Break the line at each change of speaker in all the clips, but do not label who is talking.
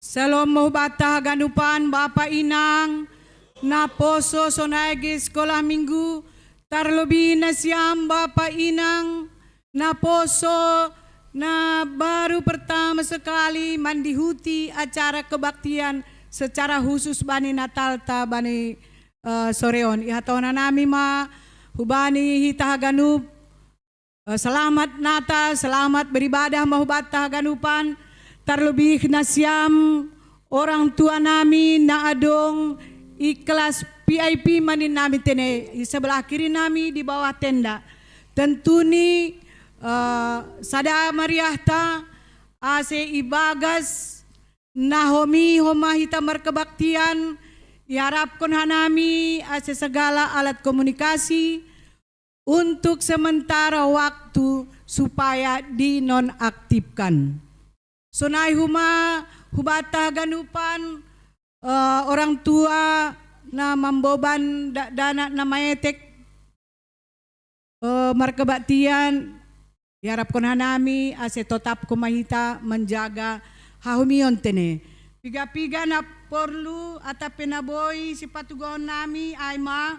Salom mo bata ganupan Bapa Inang na poso sonagi sekolah minggu tarlobi na siyam Bapa Inang na poso na baru pertama sekali mandihuti acara kebaktian secara khusus bani Natal ta bani soreon ihatona nami ma hubani hitah ganup selamat Natal, selamat beribadah mahubata ganupan. Terlebih nasiam orang tua nami na adong ikhlas VIP manin nami tene di sebelah kiri nami di bawah tenda. Tentu ni sada mariahta ase ibagas Nahomi homahita markebaktian iharapkan hanami ase segala alat komunikasi untuk sementara waktu supaya dinonaktifkan. Sonai hubata ganupan orang tua na mamboban dana na maetek markebaktian iharapkan hanami ase tetap kumahita menjaga hahumion tene. Piga-piga na perlu atau penaboy si patugon nami aima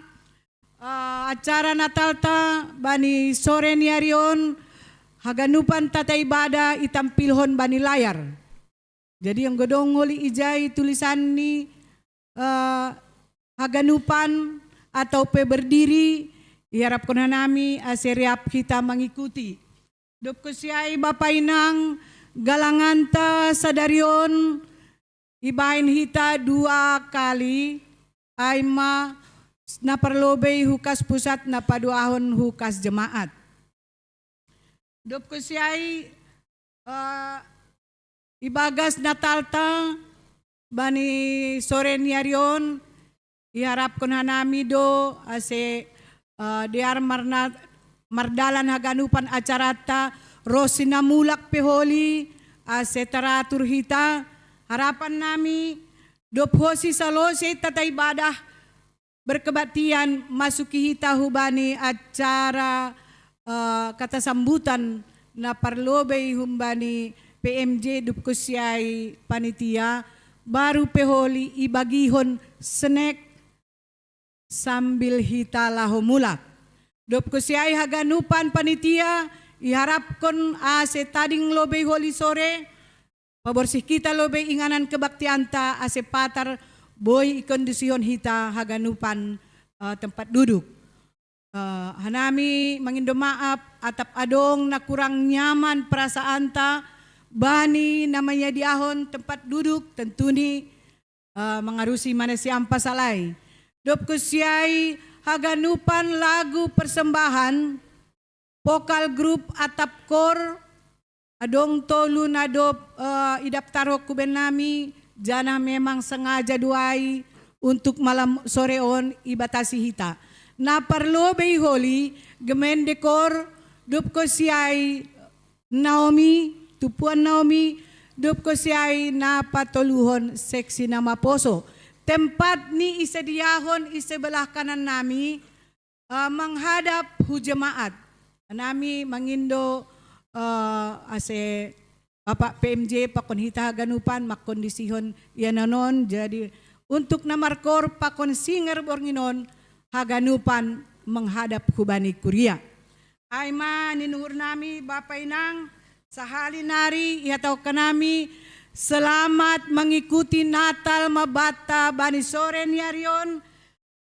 acara Natal ta bani sore niarion haganupan tata ibadah itampilhon bani layar. Jadi yang godong holi ijai tulisan ni haganupan atau pe berdiri iharapkan nami aseriap kita mengikuti. Dop kusiai Bapa Inang galanganta sadarion ibahin hita 2 kali aima na perlobei hukas pusat na paduahon hukas jemaat. Dop kusiai ibagas Natal ta bani sore niarion iharapkan hanami do ase diar mardalan haganupan acara ta rosina mulak peholi ase taratur hita harapan nami dop hosi salose tata ibadah berkebaktian masuki hita hubani acara kata sambutan na parlobei humbani PMJ dupkusiai panitia baru peholi ibagihon snack sambil hita lahomulak. Dupkusiai haganupan panitia iharapkan ase tading lobei holi sore paborsih kita lobei inganan kebaktianta ase patar boy kondisyon hita haganupan tempat duduk. Hanami mangindo maaf atap adong na kurang nyaman perasaan ta bani namanya diahon tempat duduk tentu ni mengarusi mana siam pasalai. Dop kusiai haganupan lagu persembahan vokal grup Atap Kor adong tolu nadop idaptaro kuben nami jana memang sengaja duai untuk malam soreon ibatasi hita. Na parlo bei holi gemen dekor dup ko siai Naomi tupuan Naomi dup ko siai na patoluhon seksi nama poso. Tempat ni isediahon isebelah kanan nami menghadap hujemaat. Nami mangindo ase Bapak PMJ pakon hita ganupan makondisihon yananon jadi untuk namarkor pakon singer bornginon haganupan menghadap kubani kuria. Aima ninuhur nami Bapak Inang sahali nari iatau kanami selamat mengikuti Natal Mabata Bani Sore Niarion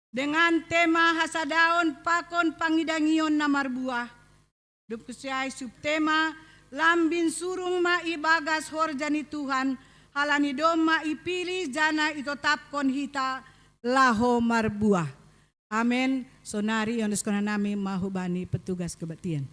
dengan tema hasadaon pakon pangidangion namar buah. Dupkusiai subtema lambin surung ma ibagas horjani Tuhan halani doma ipilih jana itotapkon hita laho marbuah. Amin. Sonari yang nami mahubani petugas kebaktian.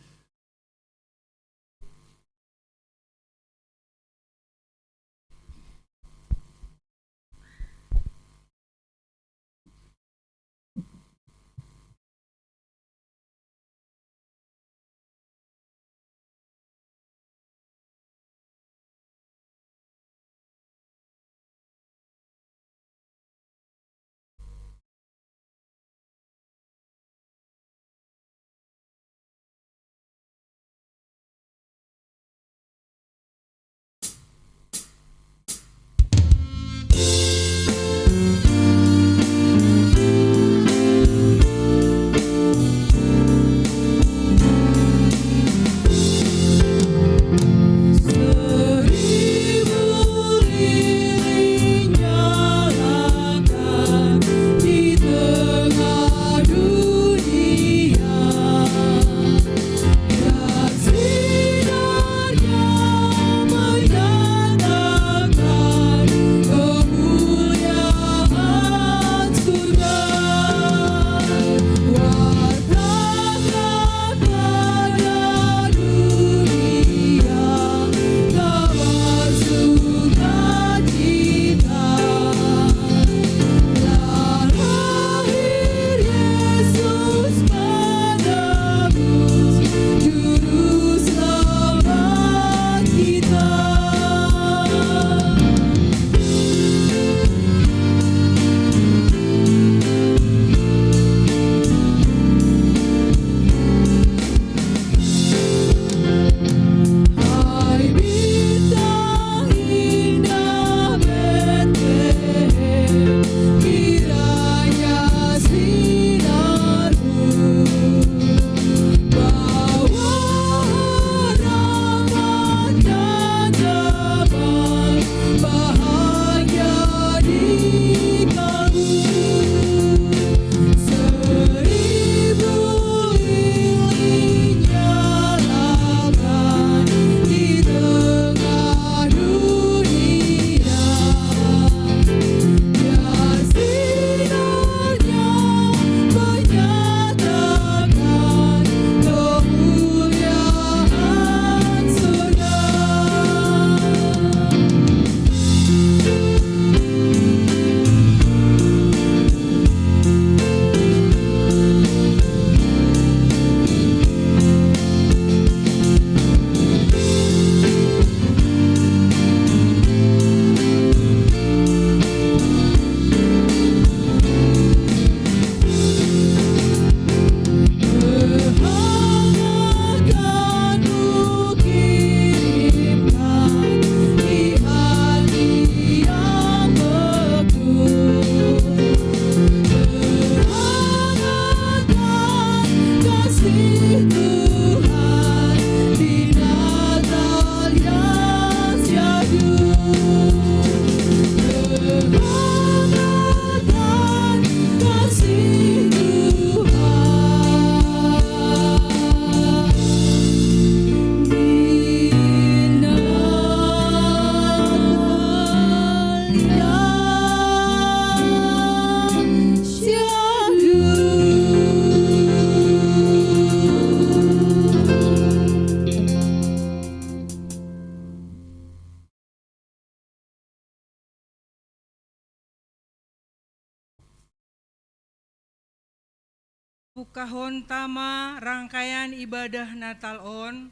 Pukahon tama rangkaian ibadah Natal on,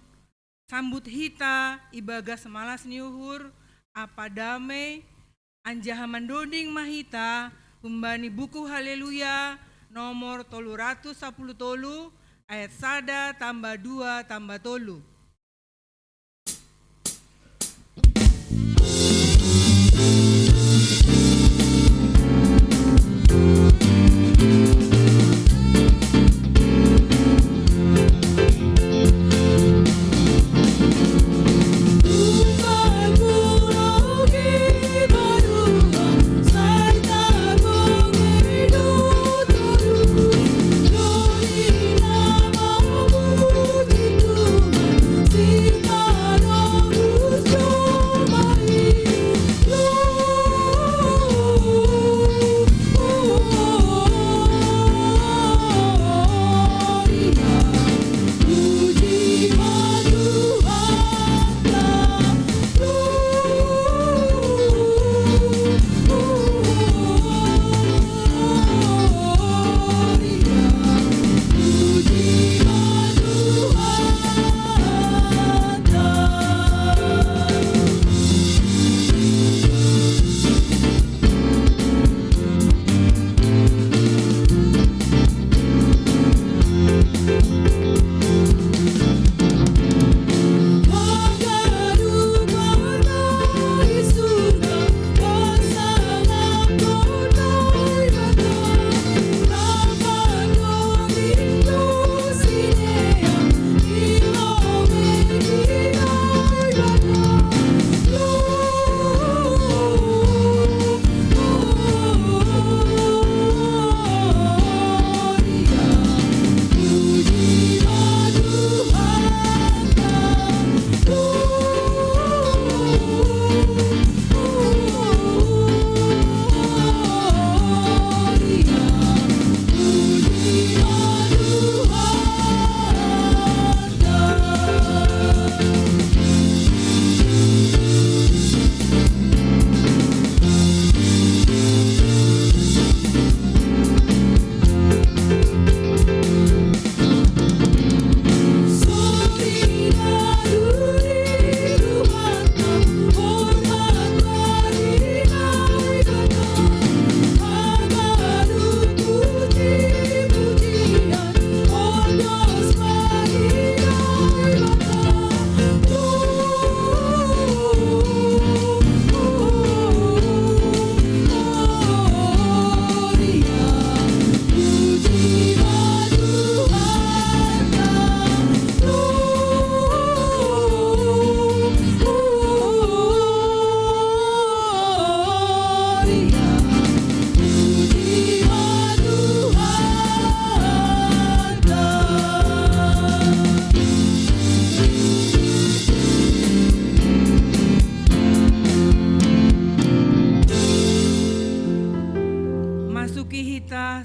sambut hita ibagas malas niuhur, apa damai, anjaha mandoding mahita, umbani buku haleluya, nomor 310 ayat 1 tambah 2 tambah 3.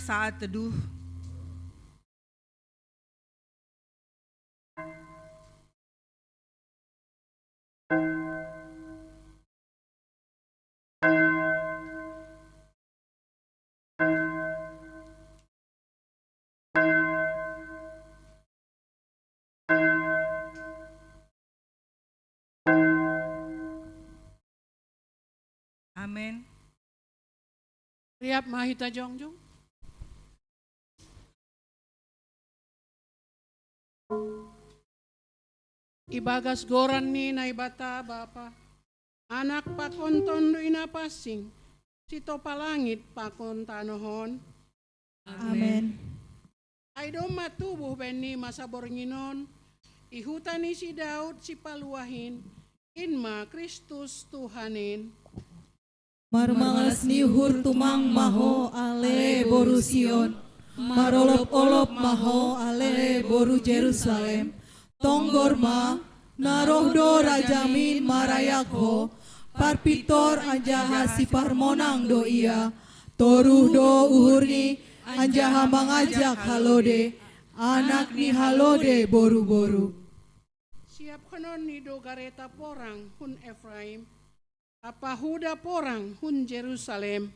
Saat teduh. Amin.
Riap mahita jongjong. Ibagas goran ni na ibata bapa. Anak pakon tondo inapasing. Sito palangit pakon tanohon.
Amen.
Ay do matubuh beni masabor nginon. Ihutan ni si Daud si paluahin. Inma Kristus Tuhanin.
Marmangas niuhur tumang maho ale boru Sion. Marolop-olop maho ale boru Jerusalem. Tonggor ma naroh do rajamin marayakho. Parpitor anjaha si parmonang do ia. Toruh do uhurni anjaha mangajak halode. Anak ni halode boru-boru.
Siap konon ni do gareta porang hun Efraim. Apa huda porang hun Jerusalem.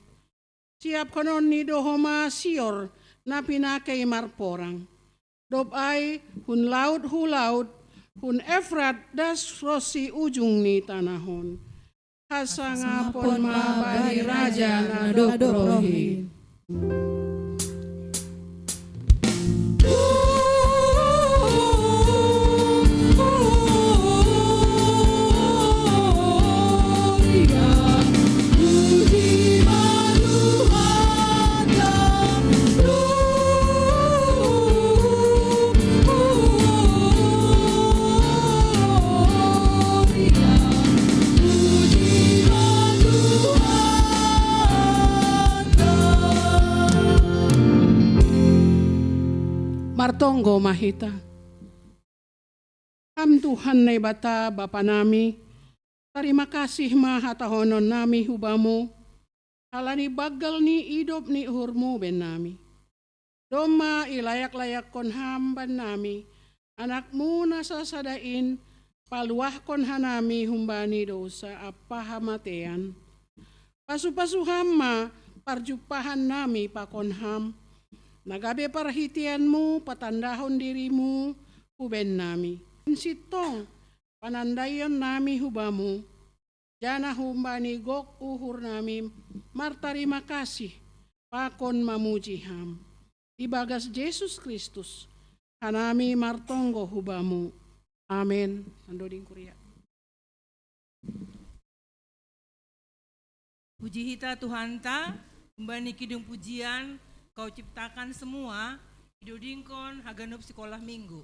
Siap konon ni do homa Sior na pinakay marporang. Dob ay hun laut hulaut, hun Efrat das rosi ujung ni tanahon. Hasanga pon mabani raja na doprohi. Martonggo mahita. Kam Tuhan na bata Bapa nami, terima kasih mahatahonon nami hubamu, halani bagal ni idop ni uhurmu ben nami. Doma ilayak-layak kon hamban nami, anakmu nasasadain, paluah kon hanami humbani dosa apa hamatean. Pasu-pasu hama, parjupahan nami pakon ham, nagabe perhitianmu, patandahon dirimu, huben nami. Sitong, panandayon nami hubamu, jana humbani gok uhur nami, martarima kasih, pakon mamuji ham. Ibagas Yesus Kristus, hanami martonggo hubamu. Amin. Andoding Kuria.
Puji hita Tuhan ta, humbani kidung pujian, Kau ciptakan semua, idodingkon haganop sekolah minggu.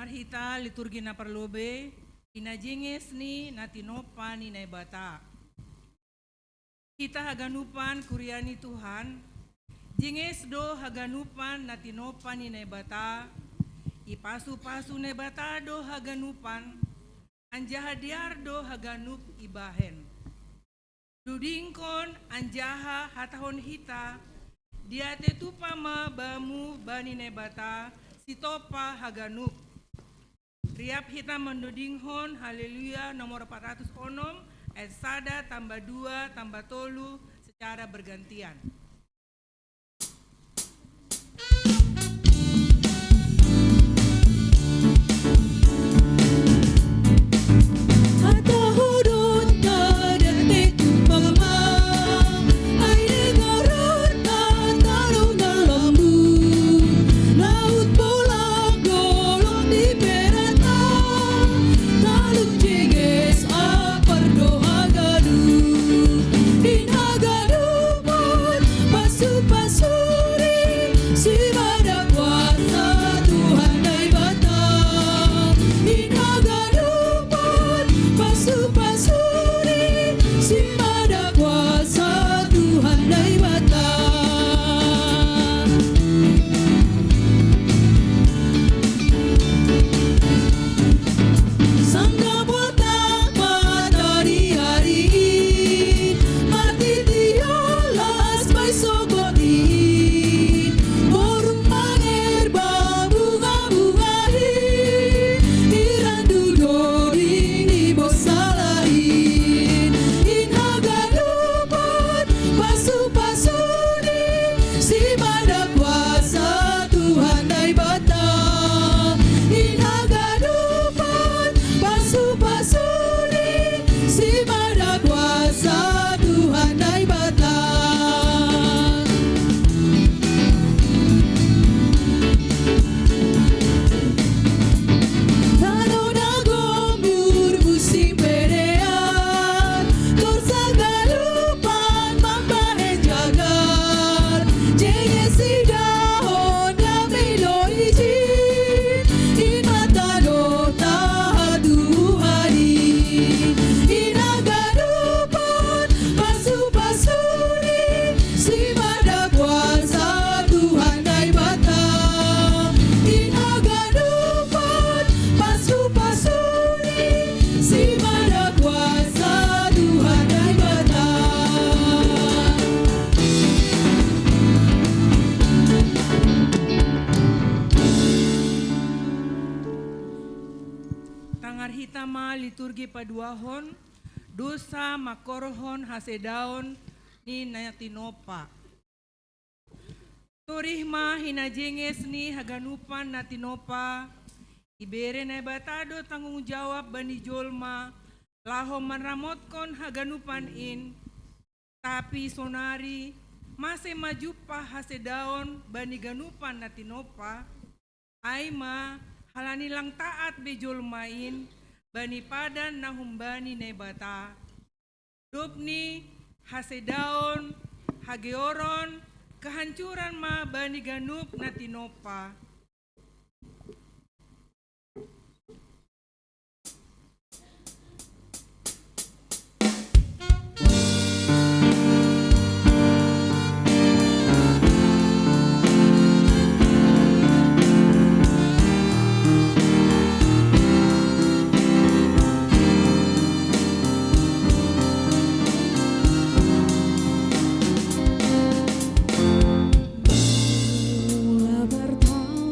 Hita liturgi na parlobe, inajinges ni natinopa ni naibata. Kita haganupan kuryani Tuhan, Jinges do haganupan natinopan ni nebata, ipasu-pasu nebata do haganupan, anjahadiar do haganup ibahen. Dudingkon anjaha hatahon hita, dia tetupama bamu bani nebata, sitopa haganup. Riap hita mendudinghon, haleluya, nomor 406, ayat sada tambah 2 tambah tolu secara bergantian.
Hatahudun kadete tupama, ay dengaran tatarong dalammu, laut bolang golong di perata, taluk jeges apar doa gadu, inagadupan pasu-pasuri, si pada kuasa Tuhan dai bata, inagadupan pasu-pasuri, si pada kuasa Tuhan dai bata. Sangga botak matahari hari, mati tiolas bai sogotin, borung mangerba bunga-bungahin, irandu doring di bosalahin, inagadupan pasu-pasuri, si pada kuasa Tuhan dai bata, inagadupan pasu-pasuri, si pada kuasa Tuhan dai bata. Tanau nagombur musim perean, torsagalupan mambahen jagar, jengesi dahon gamelo izin, inmatado tahadu hari, inagadupan pasu-pasuri, si pada kuasa Tuhan dai bata, inagadupan pasu-pasuri, si pada kuasa Tuhan dai bata.
Tangar hitama liturgi paduahon, dosa makorohon hasedaon ni natinopa. Torihma hinajenges ni haganupan natinopa, ibere na batado tanggung jawab bani jolma, laho manramotkon haganupan in, tapi sonari mase majupa hasedaon bani ganupan natinopa, aima halani lang taat bejolmain, bani padan nahumbani nebata. Dopni hasedaon, hageoron, kehancuran ma bani ganup natinopa.
Mula bertahun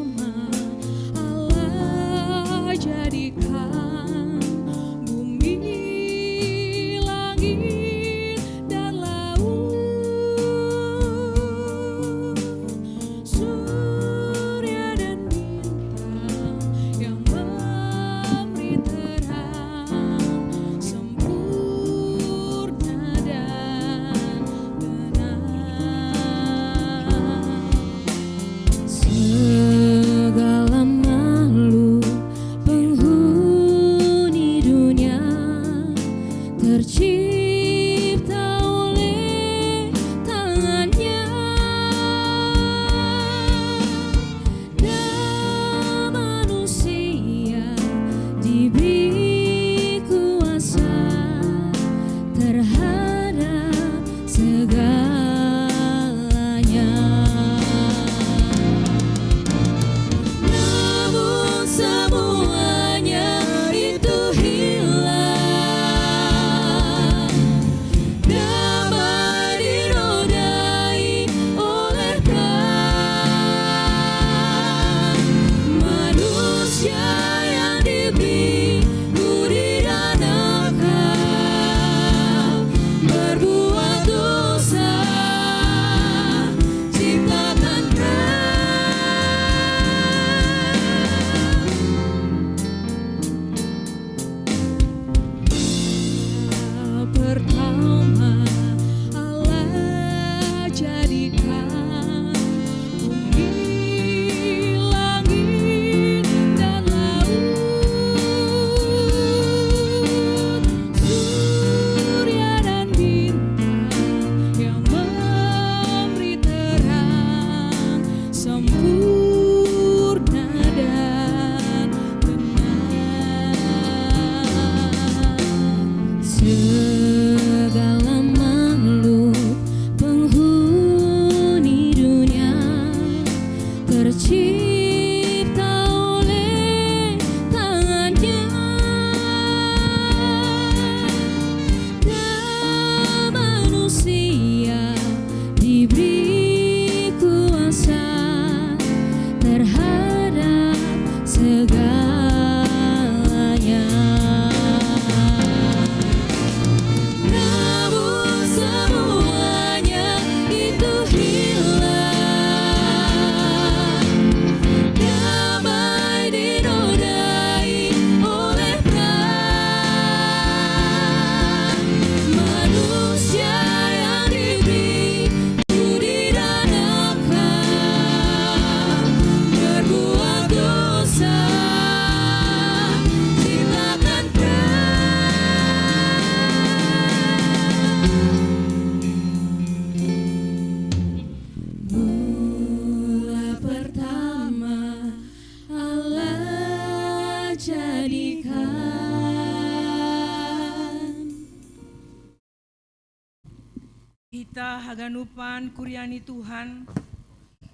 hita haganupan kuryani Tuhan,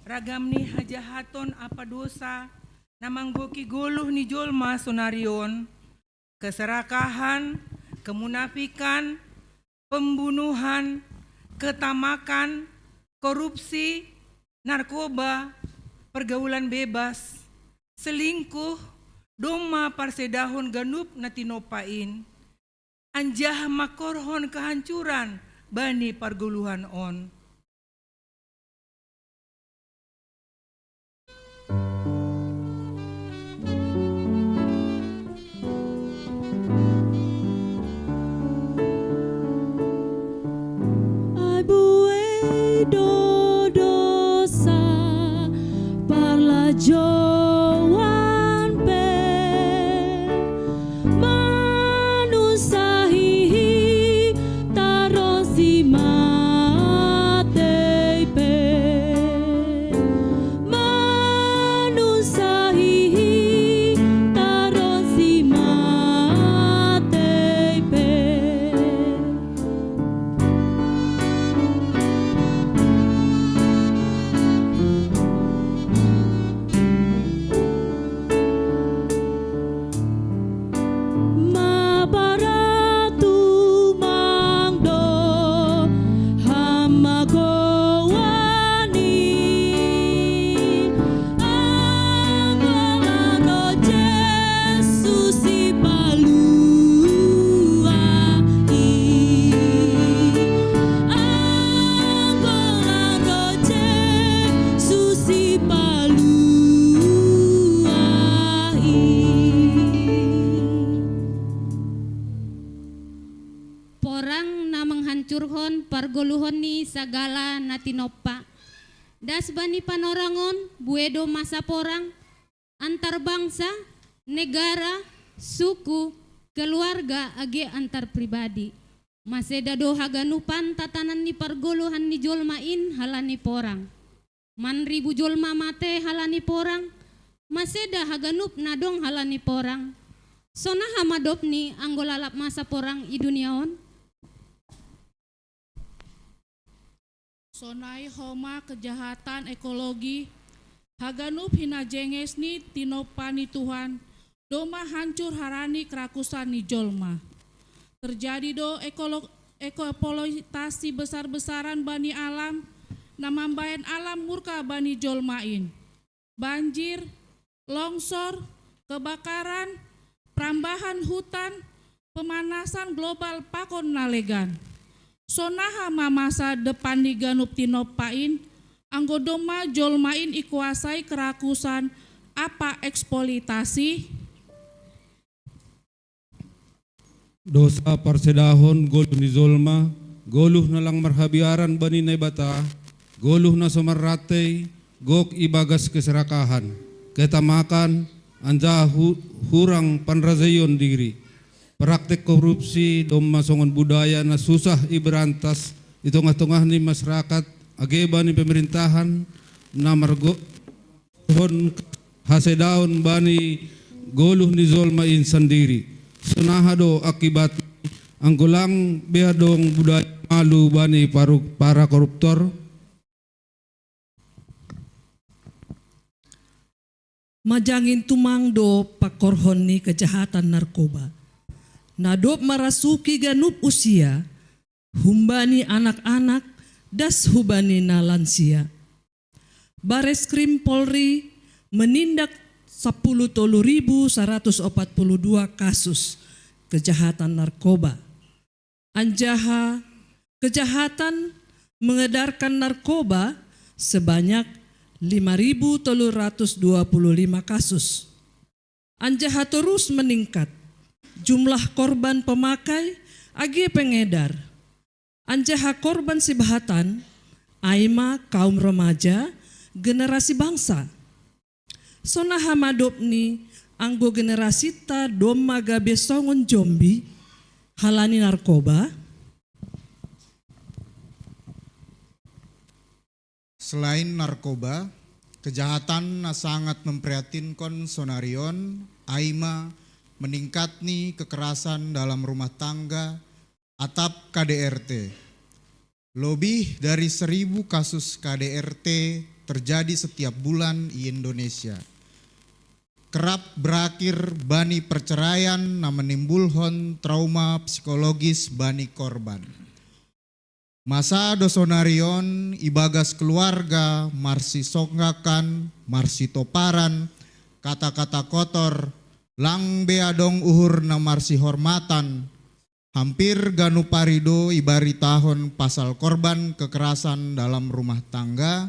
ragam ni hajahaton apa dosa, namang boki goluh ni jolma sonarion, keserakahan, kemunafikan, pembunuhan, ketamakan, korupsi, narkoba, pergaulan bebas, selingkuh, doma parsedahon ganup na tinopain, anjah makorhon kehancuran bani parguluhan on.
Ai buai do dosa parla joan pe manusahi tarosi matei pe manusahi tarosi matei pe. Mabaratu mangdo hamagowani anggolano Jesus ipaluai anggolano Jesus ipaluai.
Porang na menghancurhon pargoluhon ni sagala natinopa. Das bani panorangon buedo masa porang antar bangsa, negara, suku, keluarga age antar pribadi. Maseda do haganupan tatanan ni pargoluhan ni jolmain halani porang. Man ribu jolma mate halani porang. Maseda haganup nadong halani porang. Sona hamadop ni anggolalap masa porang i duniaon.
Sonai homa kejahatan ekologi, haganup hina jenges ni tinopani Tuhan, doma hancur harani kerakusan ni jolma. Terjadi do eksploitasi besar-besaran bani alam, namambayan alam murka bani jolmain. Banjir, longsor, kebakaran, perambahan hutan, pemanasan global pakon nalegan. Sonaha masa depan di ganup tinopain, anggodoma jolmain ikuasai kerakusan apa eksploitasi.
Dosa parsedahon goluh ni zolma, goluh na lang marhabiaran bani na bata, goluh na sumaratay, gok ibagas keserakahan, ketamakan, anja hurang panrazayon diri. Praktek korupsi dom masongon budaya na susah iberantas itu tengah ni masyarakat ageba ni pemerintahan na margo hon hasedaon bani goluh ni zolmain sendiri. Sunahado akibat ang gulang behadong budaya malu bani para koruptor.
Majangin tumangdo pakorhon ni kejahatan narkoba. Nadop marasuki ganup usia, humbani anak-anak, das hubani na lansia. Bareskrim Polri menindak 10.142 kasus kejahatan narkoba. Anjaha kejahatan mengedarkan narkoba sebanyak 5.325 kasus. Anjaha terus meningkat. Jumlah korban pemakai age pengedar. Anjaha korban sibahatan, aima kaum remaja, generasi bangsa. Sonaha madopni anggo generasi ta doma gabe songon jombi halani narkoba.
Selain narkoba, kejahatan na sangat memprihatinkan sonarion, aima meningkatni kekerasan dalam rumah tangga atap KDRT. Lebih dari 1.000 kasus KDRT terjadi setiap bulan di Indonesia. Kerap berakhir bani perceraian na menimbulkan trauma psikologis bani korban. Masa dosonarion ibagas keluarga marsi songgakan, marsi toparan, kata-kata kotor, lang beadong uhur na marsi hormatan, hampir ganu parido ibari tahun pasal korban kekerasan dalam rumah tangga,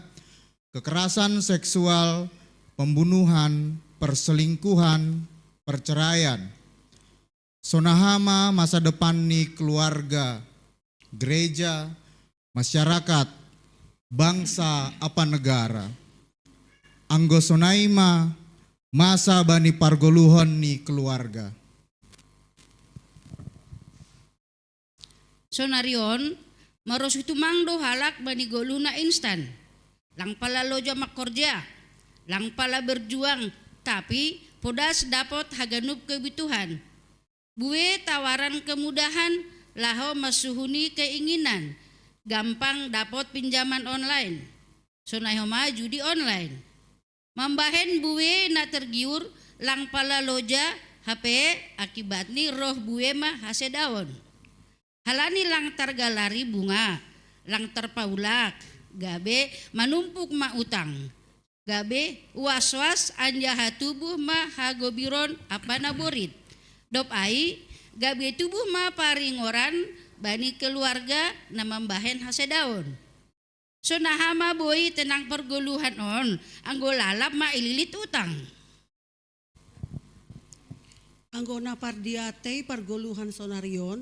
kekerasan seksual, pembunuhan, perselingkuhan, perceraian. Sonahama masa depan ni keluarga, gereja, masyarakat, bangsa apa negara. Anggo sonaima masa bani pargoluhon ni keluarga.
Sonarion, maros itu mangdo halak bani goluna instan. Lang pala loja makorja, lang pala berjuang, tapi podas dapat haganup kebutuhan. Bue tawaran kemudahan, laho masuhuni keinginan, gampang dapat pinjaman online. Sonahoma judi online. Mambahen bue na tergiur, lang pala loja, HP akibat ni roh bue mah hasedaon. Halani lang targalari bunga, lang terpaulak, gabe manumpuk ma utang. Gabe was-was anjaha tubuh ma hagobiron apa naborit. Dop ai gabe tubuh ma paringoran bani keluarga na mambahen hasedaon. So nahama boy tenang pergoluhan on, anggo lalap ma ililit utang.
Anggo na pardiate pargoluhan sonarion,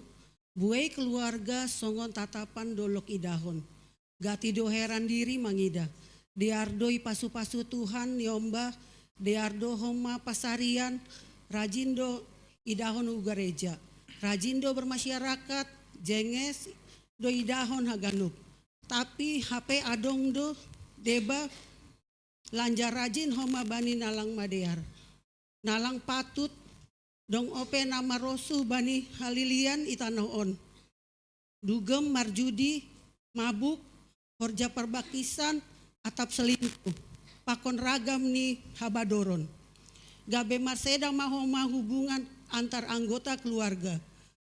buai keluarga songon tatapan dolok idahon. Gati do heran diri mangida. Diardoi pasu-pasu Tuhan yomba, diardo homa pasarian, rajindo idahon ugareja. Rajindo bermasyarakat, jenges do idahon haganup. Tapi HP adong do deba lanjar rajin homa bani nalang madear. Nalang patut dong ope nama rosuh bani halilian itanaon. Dugem marjudi, mabuk, horja perbakisan, atap selingkuh. Pakon ragam ni habadoron. Gabe marseda mahoma hubungan antar anggota keluarga.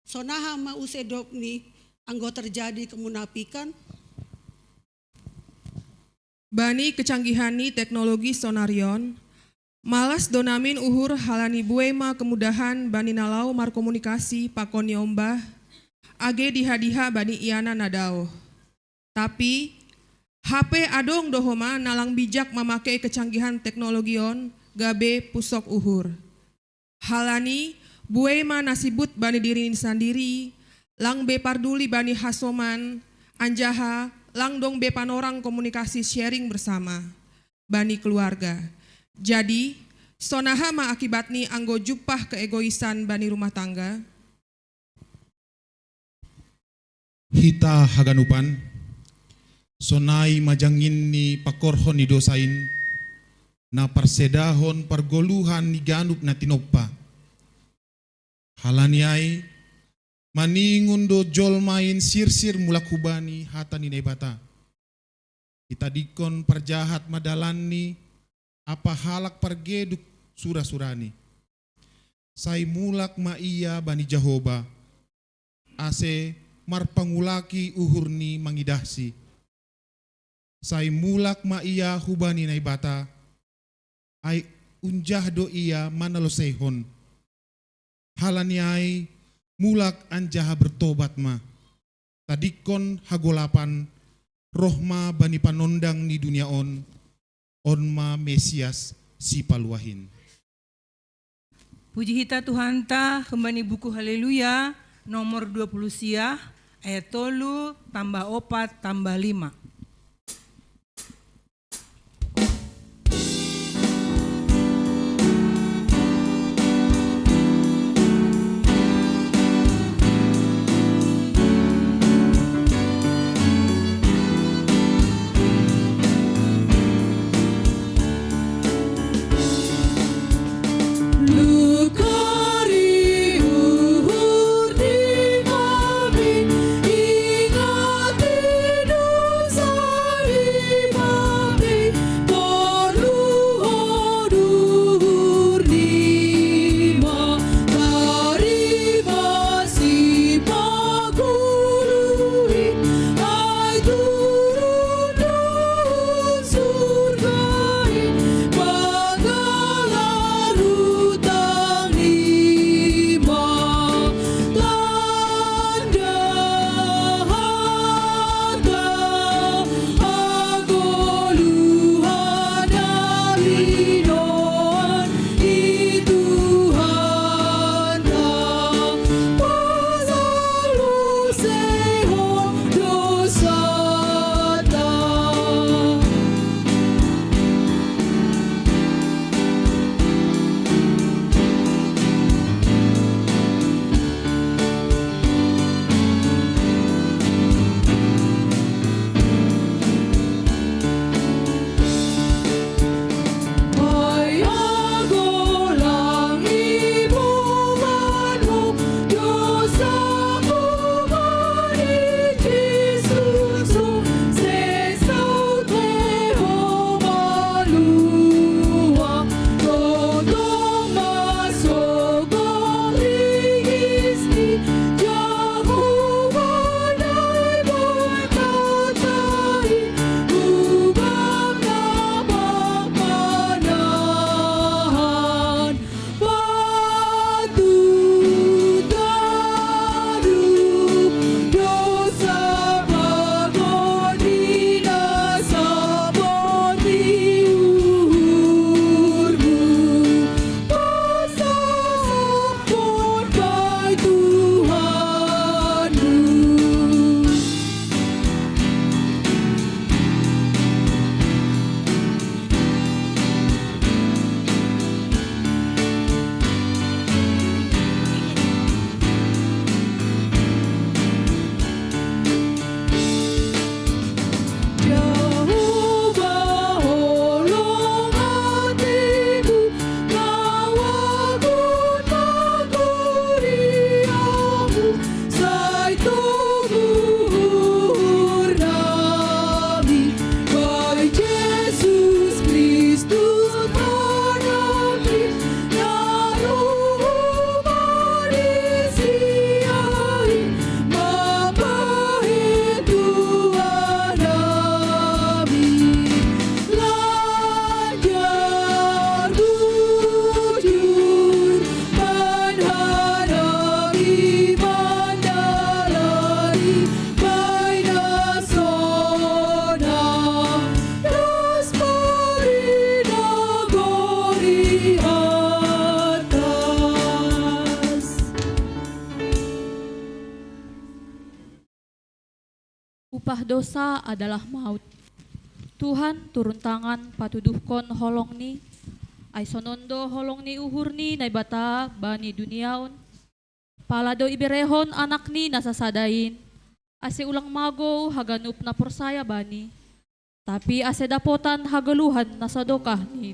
Sonaha ma usedok ni anggo terjadi kemunafikan.
Bani kecanggihani teknologi sonarion, malas donamin uhur halani buema kemudahan bani nalau markomunikasi pakon yombah, age diha-diha bani iana nadao. Tapi HP adong dohoma nalang bijak memakai kecanggihan teknologion gabe pusok uhur. Halani buema nasibut bani diri sendiri, lang be parduli bani hasoman, anjaha lang dong be panorang komunikasi sharing bersama bani keluarga. Jadi sonaha ma akibatni anggo jupah keegoisan bani rumah tangga.
Hita haganupan, sonai majangin ni pakorhon ni dosain, na parsedahon pargoluhan ni ganup na tinoppa. Halaniai maningun do jolmain sir-sir mulak hubani hata ni nebata. Kita dikon parjahat madalani apa halak pargeduk sura-surani. Sai mulak ma iya bani Jahoba, ase marpangulaki uhurni mangidahsi. Sai mulak ma iya hubani naibata, ay unjah do iya manalosehon. Halaniai mulak anjaha bertobat ma. Tadikon hagolapan, rohma bani panondang ni dunia on ma Mesias si paluahin.
Puji hita Tuhan ta kembali buku Haleluya nomor 20 siah ayat 3 tambah 4 tambah 5.
Lukari uhur di kami, ingati
upah dosa adalah maut. Tuhan turun tangan patuduhkon holong ni, ay sonondo holong ni uhur ni naibata bani duniaon. Palado iberehon anak ni nasasadain, ase ulang mago haganup na porsaya bani, tapi ase dapotan hagaluhan na sa dokah ni.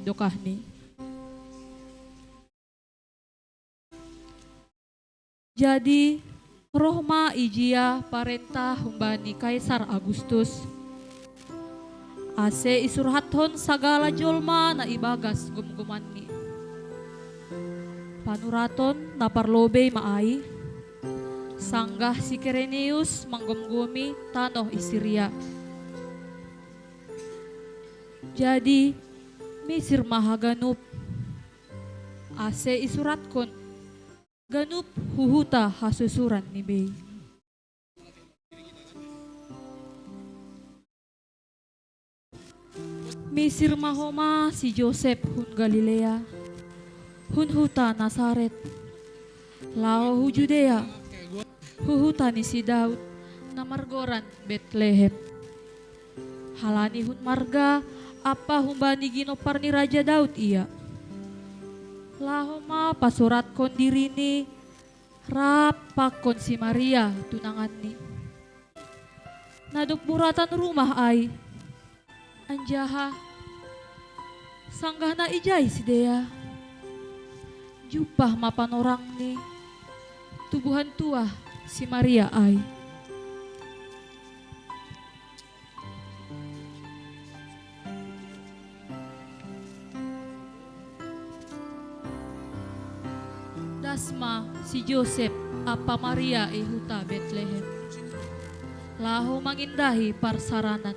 Jadi Rohma ijia parenta humbani Kaisar Agustus. Ase isurhathon sagala jolma na ibagas gumguman ni. Panuraton na parlobey maay. Sanggah si Quirinius manggumgumi tanoh Isiria. Jadi misir mahaganup. Ase isuratkon ganup huhuta hasusuran ni Bey. Misir mahoma si Joseph hun Galilea, hun huta Nazaret, lao hu Judea, huhuta ni si Daud, na margoran Bethlehem. Halani hun marga, apa humbani ginopar ni Raja Daud iya. Lahoma pasurat kon diri ni rapak kon si Maria tunangan ni. Naduk buratan rumah ay anjaha sanggah na ijay si Dea. Jupah mapan orang ni tubuhan tua si Maria ay. Dasma si Joseph apa Maria ihuta Bethlehem. Lahu mangindahi parsaranan.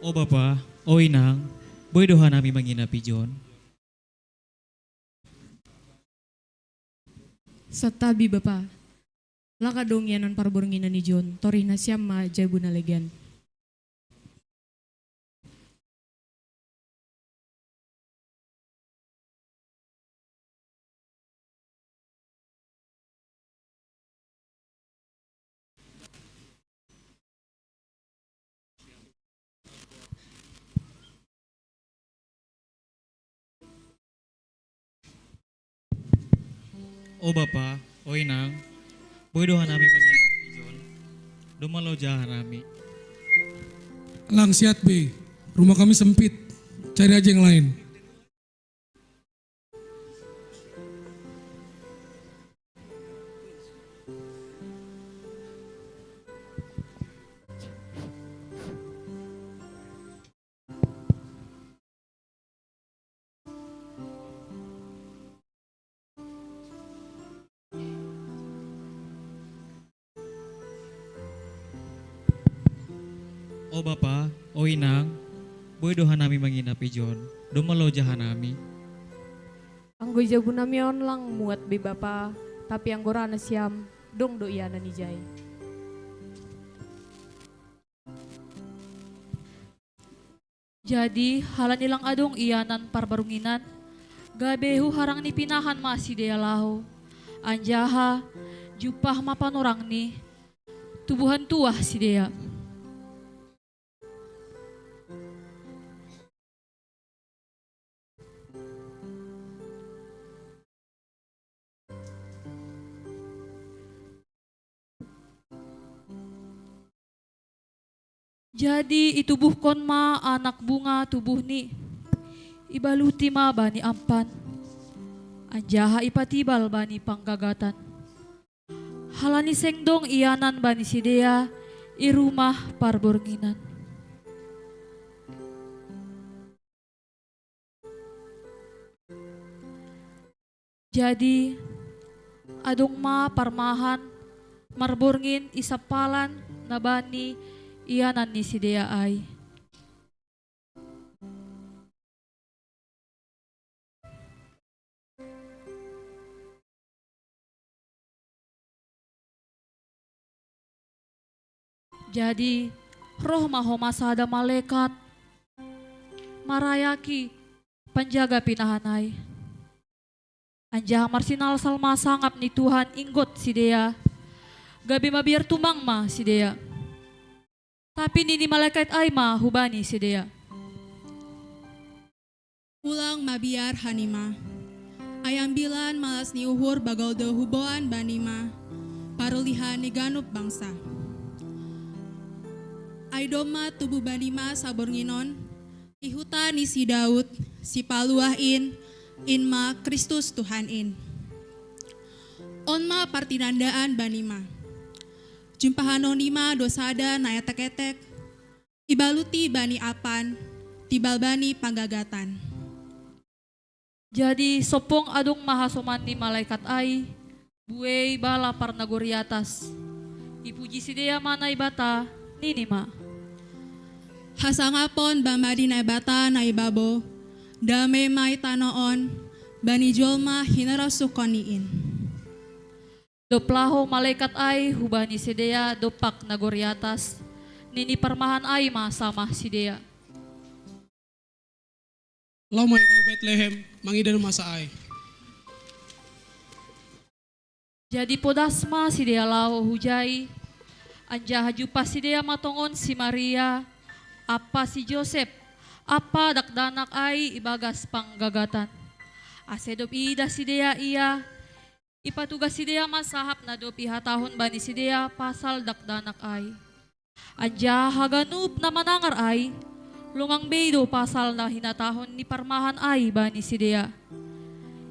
O Bapa, o Inang, boy doha nami manginapi John.
Satabi Bapa, lakadong yanan parbornginan ni John, tori na siyam ma jabu na legyan.
O Bapa, o Inang, boy doha nami manginapi John. Dumalo jahan nami.
Lang siat be, rumah kami sempit, cari aja yang lain.
O Bapa, o Inang, boy doha nami manginapi John. Dumalo jahan nami.
Ang jabu namion lang muat be Bapa, tapi ang gorana siyam dong do iya na ni Jay.
Jadi halan ilang adong iyanan parbarunginan. Gabehu harang ni pinahan masih dea laho. Anjaha jupah mapanorang ni tubuhan tuah si dea. Jadi itubuh kon ma anak bunga tubuh ni. Ibaluti ma bani ampan. Anjaha ipatibal bani panggagatan. Halani sengdong iyanan bani sidea irumah parbornginan. Jadi adong ma parmahan marborngin isapalan na bani iyanan ni si Dea ay. Jadi roh mahoma sada malaikat marayaki panjaga pinahanay. Anjah marsinal salma sangap ni Tuhan inggot si Dea. Gabi mabiar tumang ma si Dea. Tapi nini malaikat ay ma hubani si Dea.
Ulang mabiar hanima. Ayambilan malas ni uhur bagal de huboan banima. Parulihan ni ganup bangsa. Ay doma tubuh banima sabor nginon. Ihuta ni si Daud, si paluahin, inma Kristus Tuhan in. Onma partinandaan banima. Jumpahanonima dosada na etek-etek. Ibaluti bani apan, tibal bani panggagatan.
Jadi sopong adong mahasoman ni malaikat ay, buay bala parnagori atas. Ipuji si Dea manay bata, nini ma.
Hasangapon bamadi na bata na ibabo, dame may tanoon, bani jolma hinarasukoniin.
Doplaho malaikat ay hubani si Dea dopak nagori atas, nini parmahan ay masama si Dea.
Lau may daw Bethlehem, mangidan masaay.
Jadi podasma si Dea lao hujay, anja hajupa si Dea matongon si Maria, apa si Joseph, apa dakdanak ay ibagas panggagatan. Asedop ida si Dea iya, ipatugas si Dea masahap na do pihatahon bani si Dea pasal dakdanak ay. Anja haganup na manangar ay, lungang beido pasal na hinatahon ni parmahan ay bani si Dea.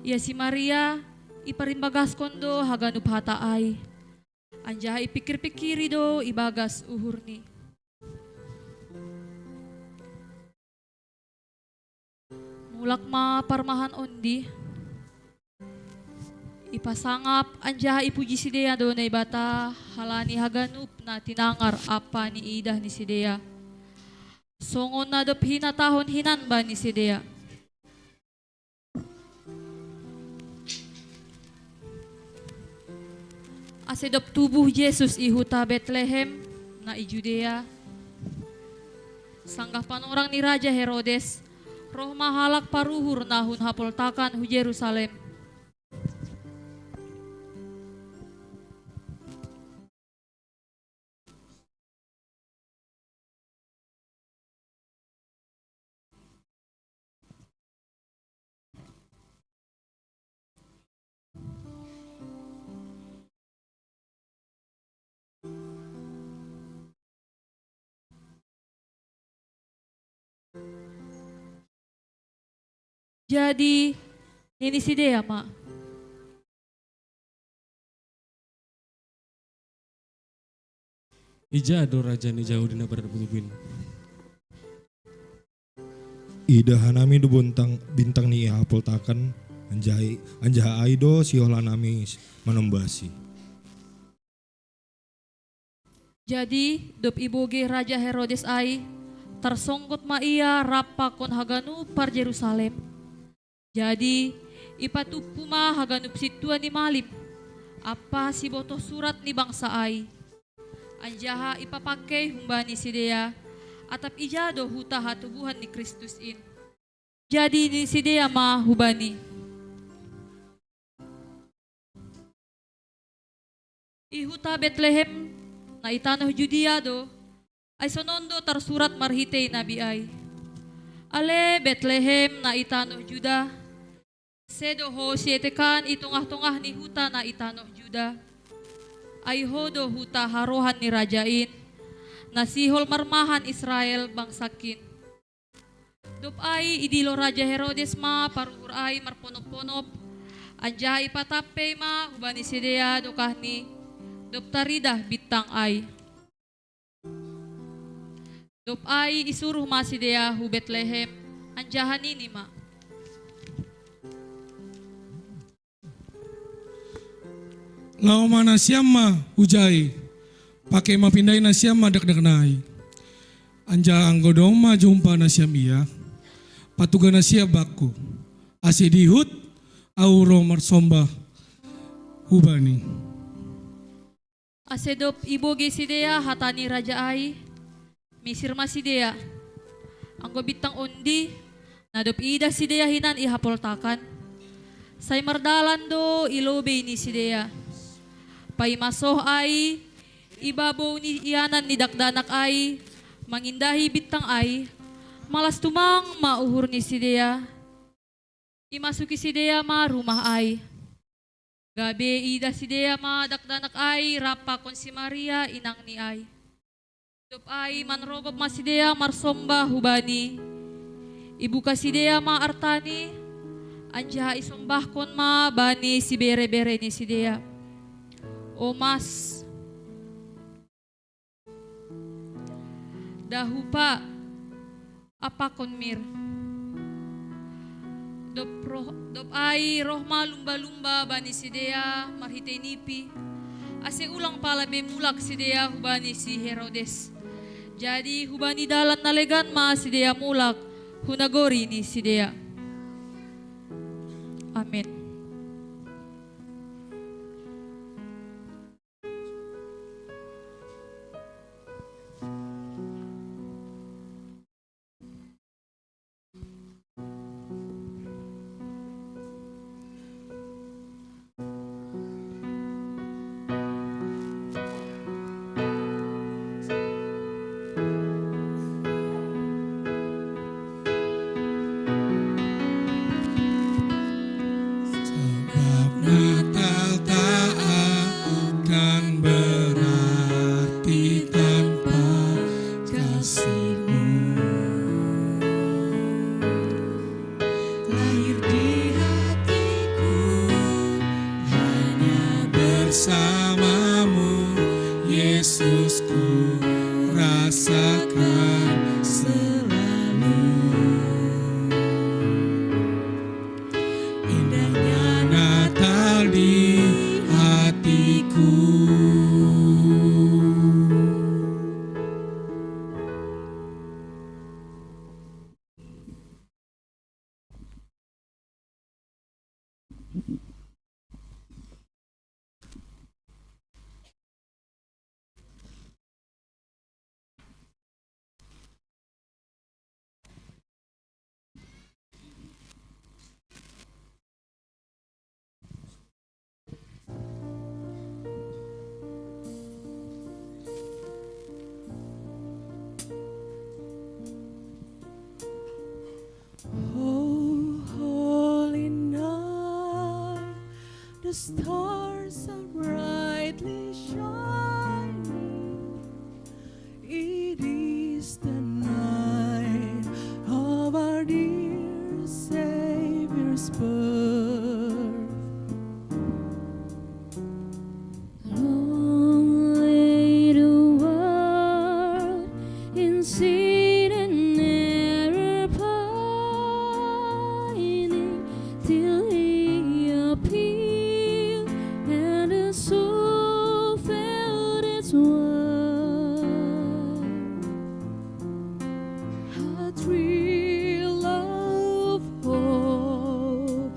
Iya si Maria, iparimbagas kondo haganup hata ay. Anja ipikir-pikiri do ibagas uhur ni. Mulak ma parmahan ondi. Ipasangap anja ipuji si Dea do na ibata halani haganup na tinangar apa ni idah ni si Dea. Songon na dop hinatahon hinan ba ni si Dea. Asedop tubuh Yesus ihuta Bethlehem na i Judea. Sanggah panorang ni Raja Herodes, roh mahalak paruhur nahun hapoltakan hu Jerusalem. Jadi ini si Dea ma.
Ija ado raja ni jauh dina berbulubin.
Ida hanami do bintang ni hapol takan anjah aido si nami manembasi.
Jadi dop iboge Raja Herodes ai tersonggot ma ia rapa kon haganu par Jerusalem. Jadi ipatupu ma haganup situa ni malim. Apa si boto surat ni bangsa ai. Anjaha ipapakai humbani si Dea. Atap ijado huta hatubuhan ni Kristus in. Jadi ni si Dea ma hubani. Ihuta Bethlehem na itanoh Judea do. Ay sonondo tersurat marhitei nabi ay. Ale Bethlehem na itanoh Juda. Sedo ho sietekan itungah-tungah ni huta na itanoh Juda. Ay hodo huta harohan ni rajain. Nasihol marmahan Israel bangsakin. Dop ay idilo Raja Herodes ma paruhur ay marponop-ponop. Anja ipatapay ma hubani si Dea dokah ni. Dop taridah bitang ay. Dop ay isuruh ma si Dea hu Bethlehem. Anjahan ini ma.
Lau mana siama hujai, pakai mapindai na siama dak-daknai. Anja anggodoma jumpa na siam iya, patuga na siya baku. Ase dihut, au romar somba hubani.
Asedop iboge si Dea hatani raja ai, misir ma si Dea. Anggo bitang undi, nadop ida si Dea hinan ihapoltakan. Say mardalan do ilobe ni si Dea. Pay masoh ay, ibabaw ni iyanan ni dakdanak ay, mangindahi bitang ay, malas tumang mauhur ni si Dea. Imasuki si Dea ma rumah ay. Gabi ida si Dea ma dakdanak ay, rapa kon si Maria inang ni ay. Dop ay manrogop ma si Dea marsomba hubani. Ibu ka si Dea ma artani. Anja isombah kon ma bani si bere-bere ni si Dea. O mas. Dahupa. Apa kon mir. Dop ay rohma lumba-lumba bani si Dea marhite nipi. Ase ulang pala memulak si Dea hubani si Herodes. Jadi hubani dalan nalegan ma si Dea mulak hunagori ni si Dea. Amin.
Natal tak akan berarti tanpa kasih-Mu. Lahir di hatiku hanya bersama-Mu, Yesusku, rasakan selalu indahnya Natal di hatiku.
Oh, holy night, the stars are brightly shining. It is the night of our dear Savior's birth.
Long lay the world in sin and error pining, till He appeared and the soul felt its worth. A thrill of hope,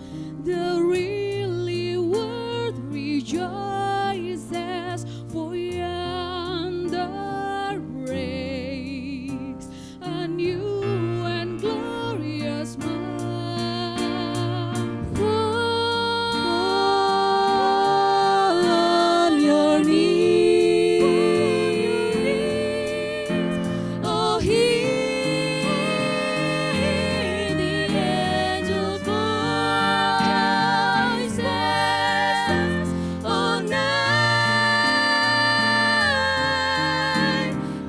the really world rejoices, for yonder breaks a new and glorious morn. Fall on your knees, oh, hear the angels' voices, oh, night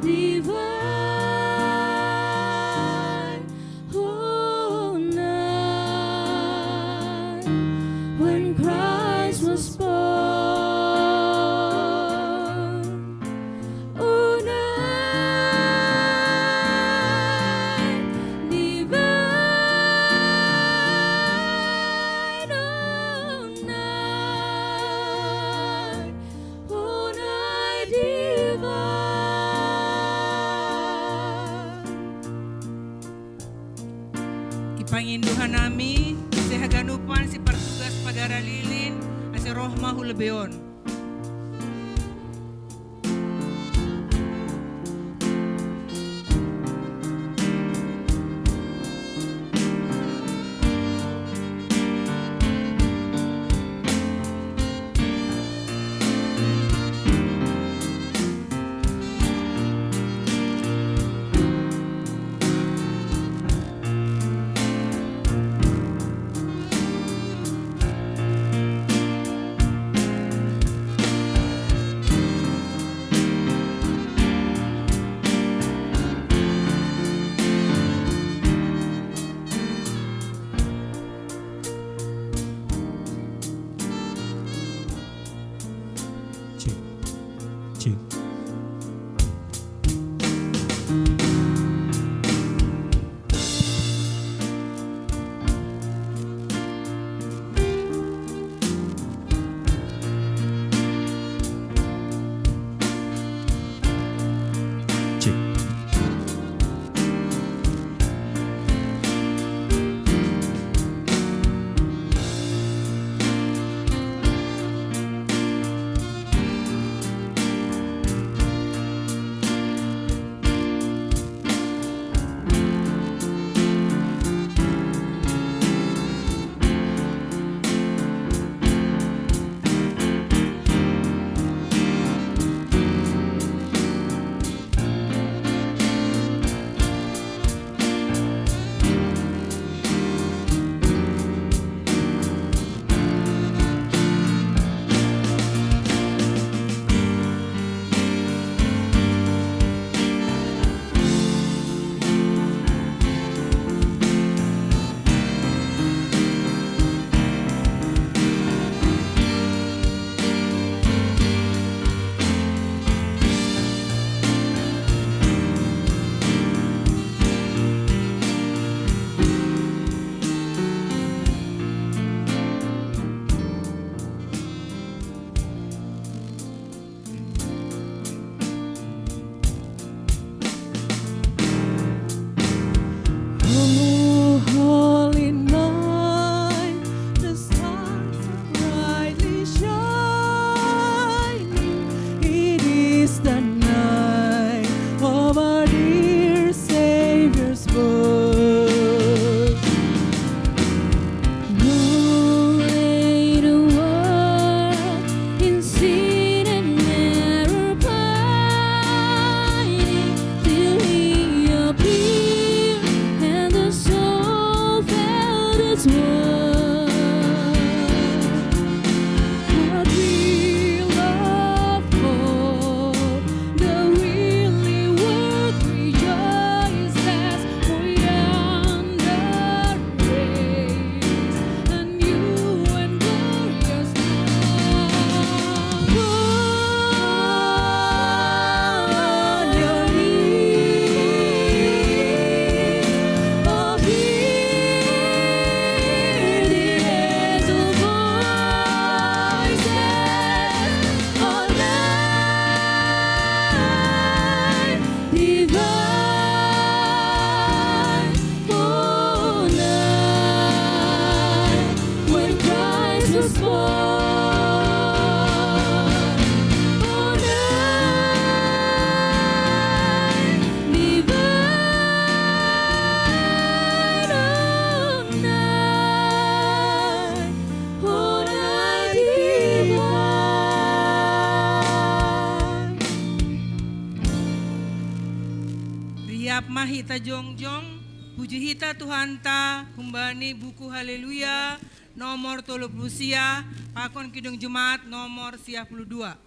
divine, oh, night when Christ was born, oh, night divine, oh, night divine.
Ipanginduhan nami si haganupan si partugas pagaralilin asi rohma hulebeon. riap mah hita jongjong, puji hita Tuhan ta, humbani buku haleluya, nomor 30 sia, pakon kidung Jumat nomor 52.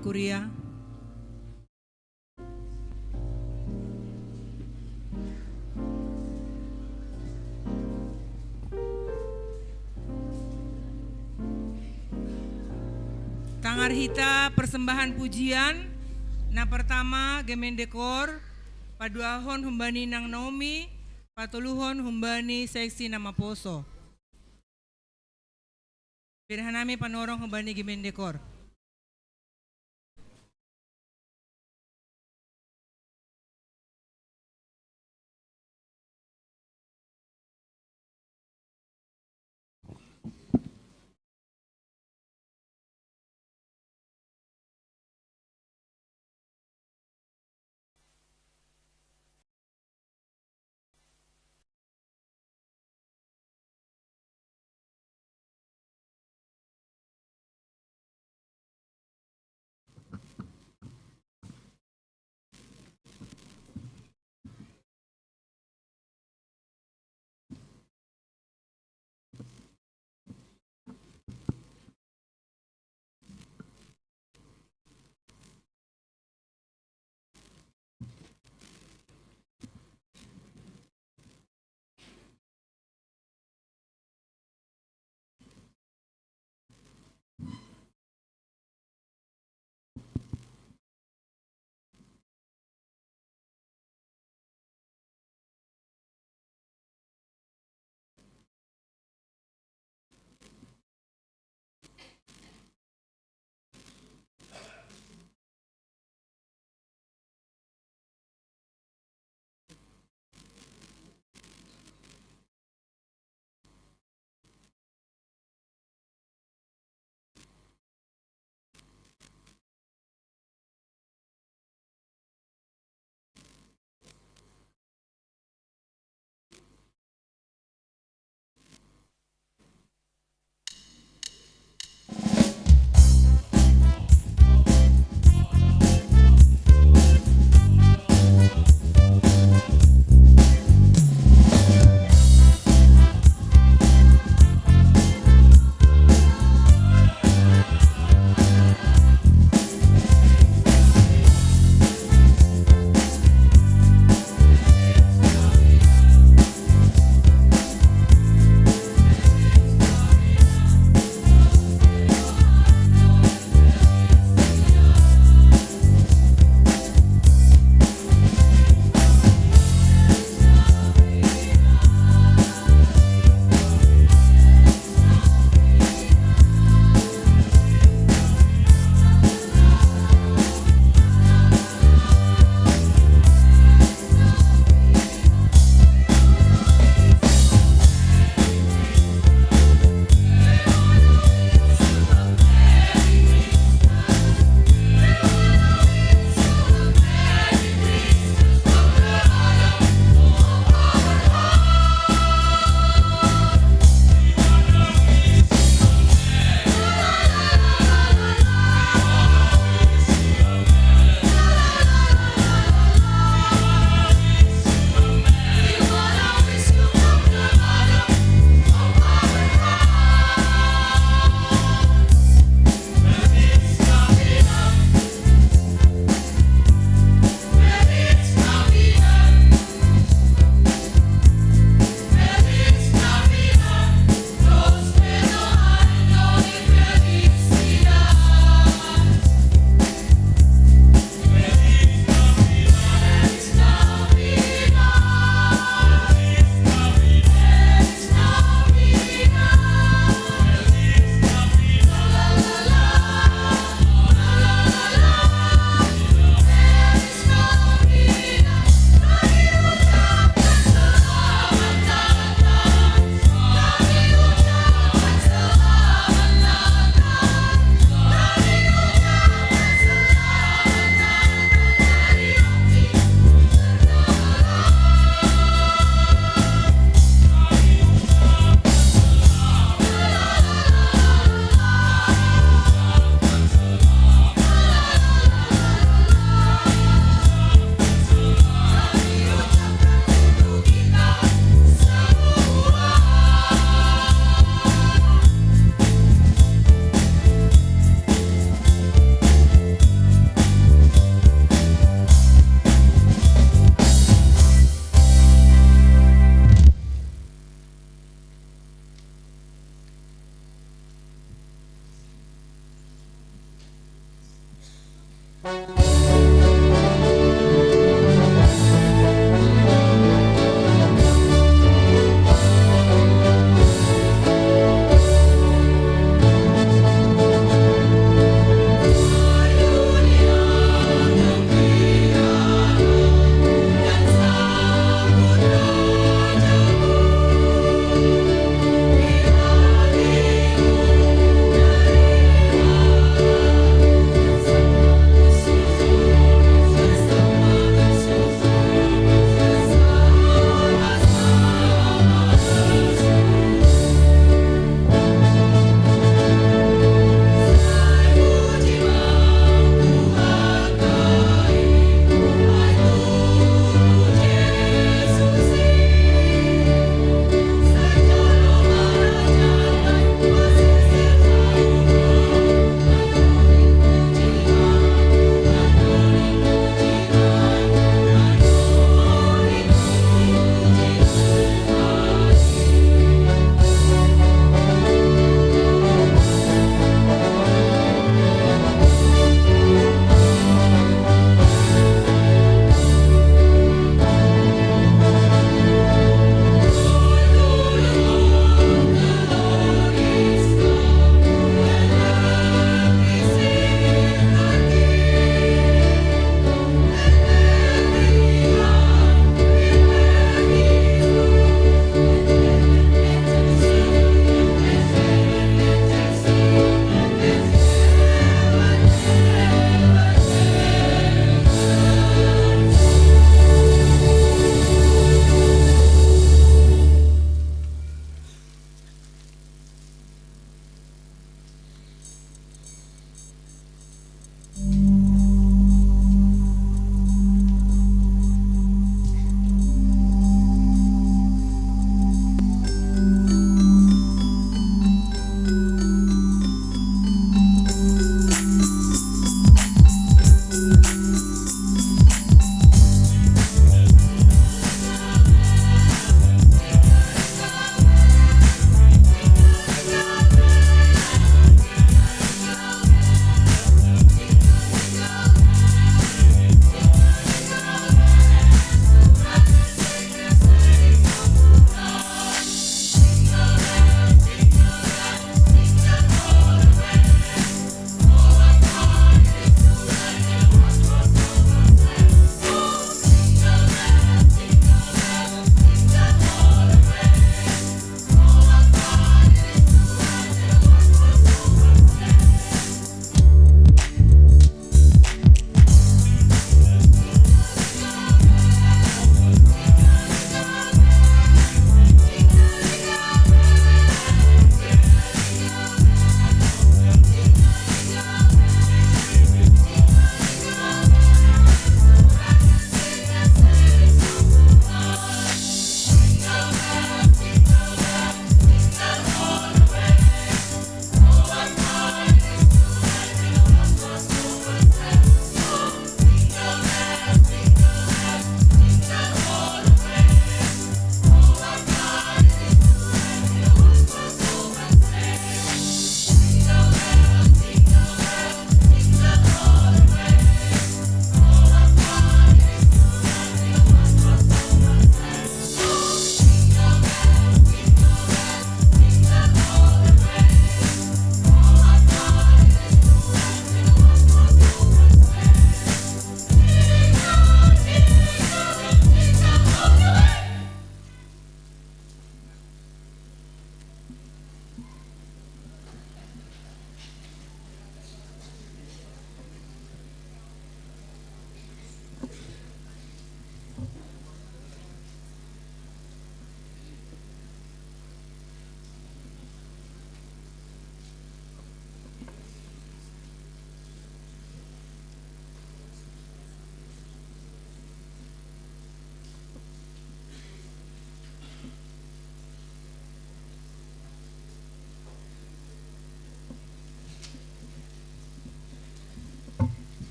Kuria. Tangar hita persembahan pujian. Na pertama Gemendekor, paduahon humbani nang Naomi, patuluhon humbani seksi nama Poso. Pirhanami panorong humbani Gemendekor.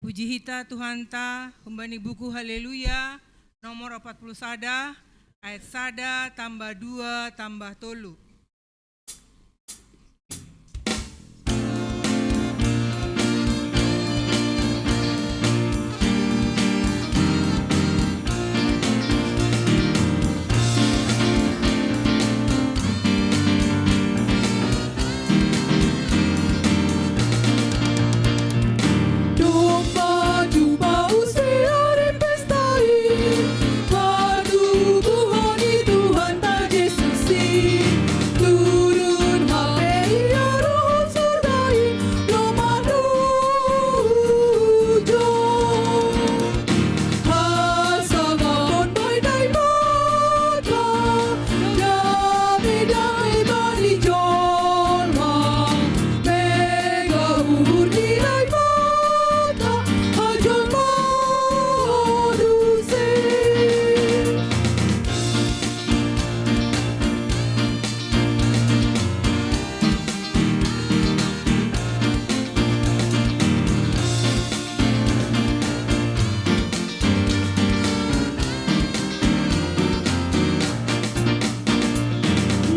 Puji hita Tuhan ta, kembali buku Haleluya, nomor 41, ayat 1 tambah 2 tambah 3.
Domba jumpa usia dipestai, patubuhani Tuhan tak Yesusi, turun HP ya roh surdai, loman hujung, hasangan bainai mata, damai bani jolma, mega uhur nilai mata, ajon manusia.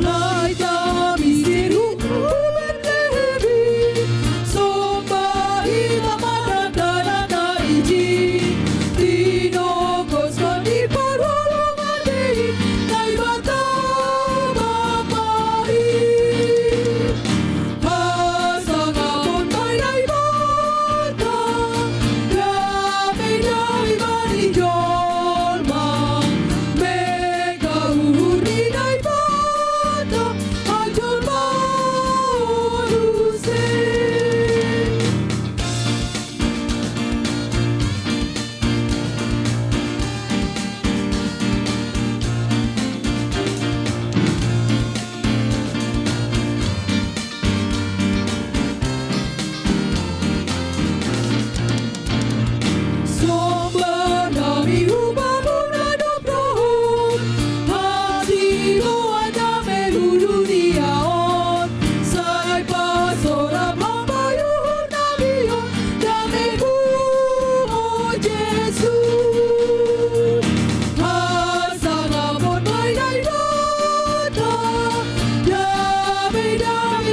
Laita misiru berlebi, sombai tamadana na iji, tino koskoni parolongan dei, naibata bapai, hasangapon bai naibata, damai bani jolma, mega uhur ni naibata, ajon manusia. Somba nami ubangun adop rohon, hati doa dame huludiaon, sai pasora pambayuhun nabion, dame oh Jesus. Hasangapon bainai mata, dame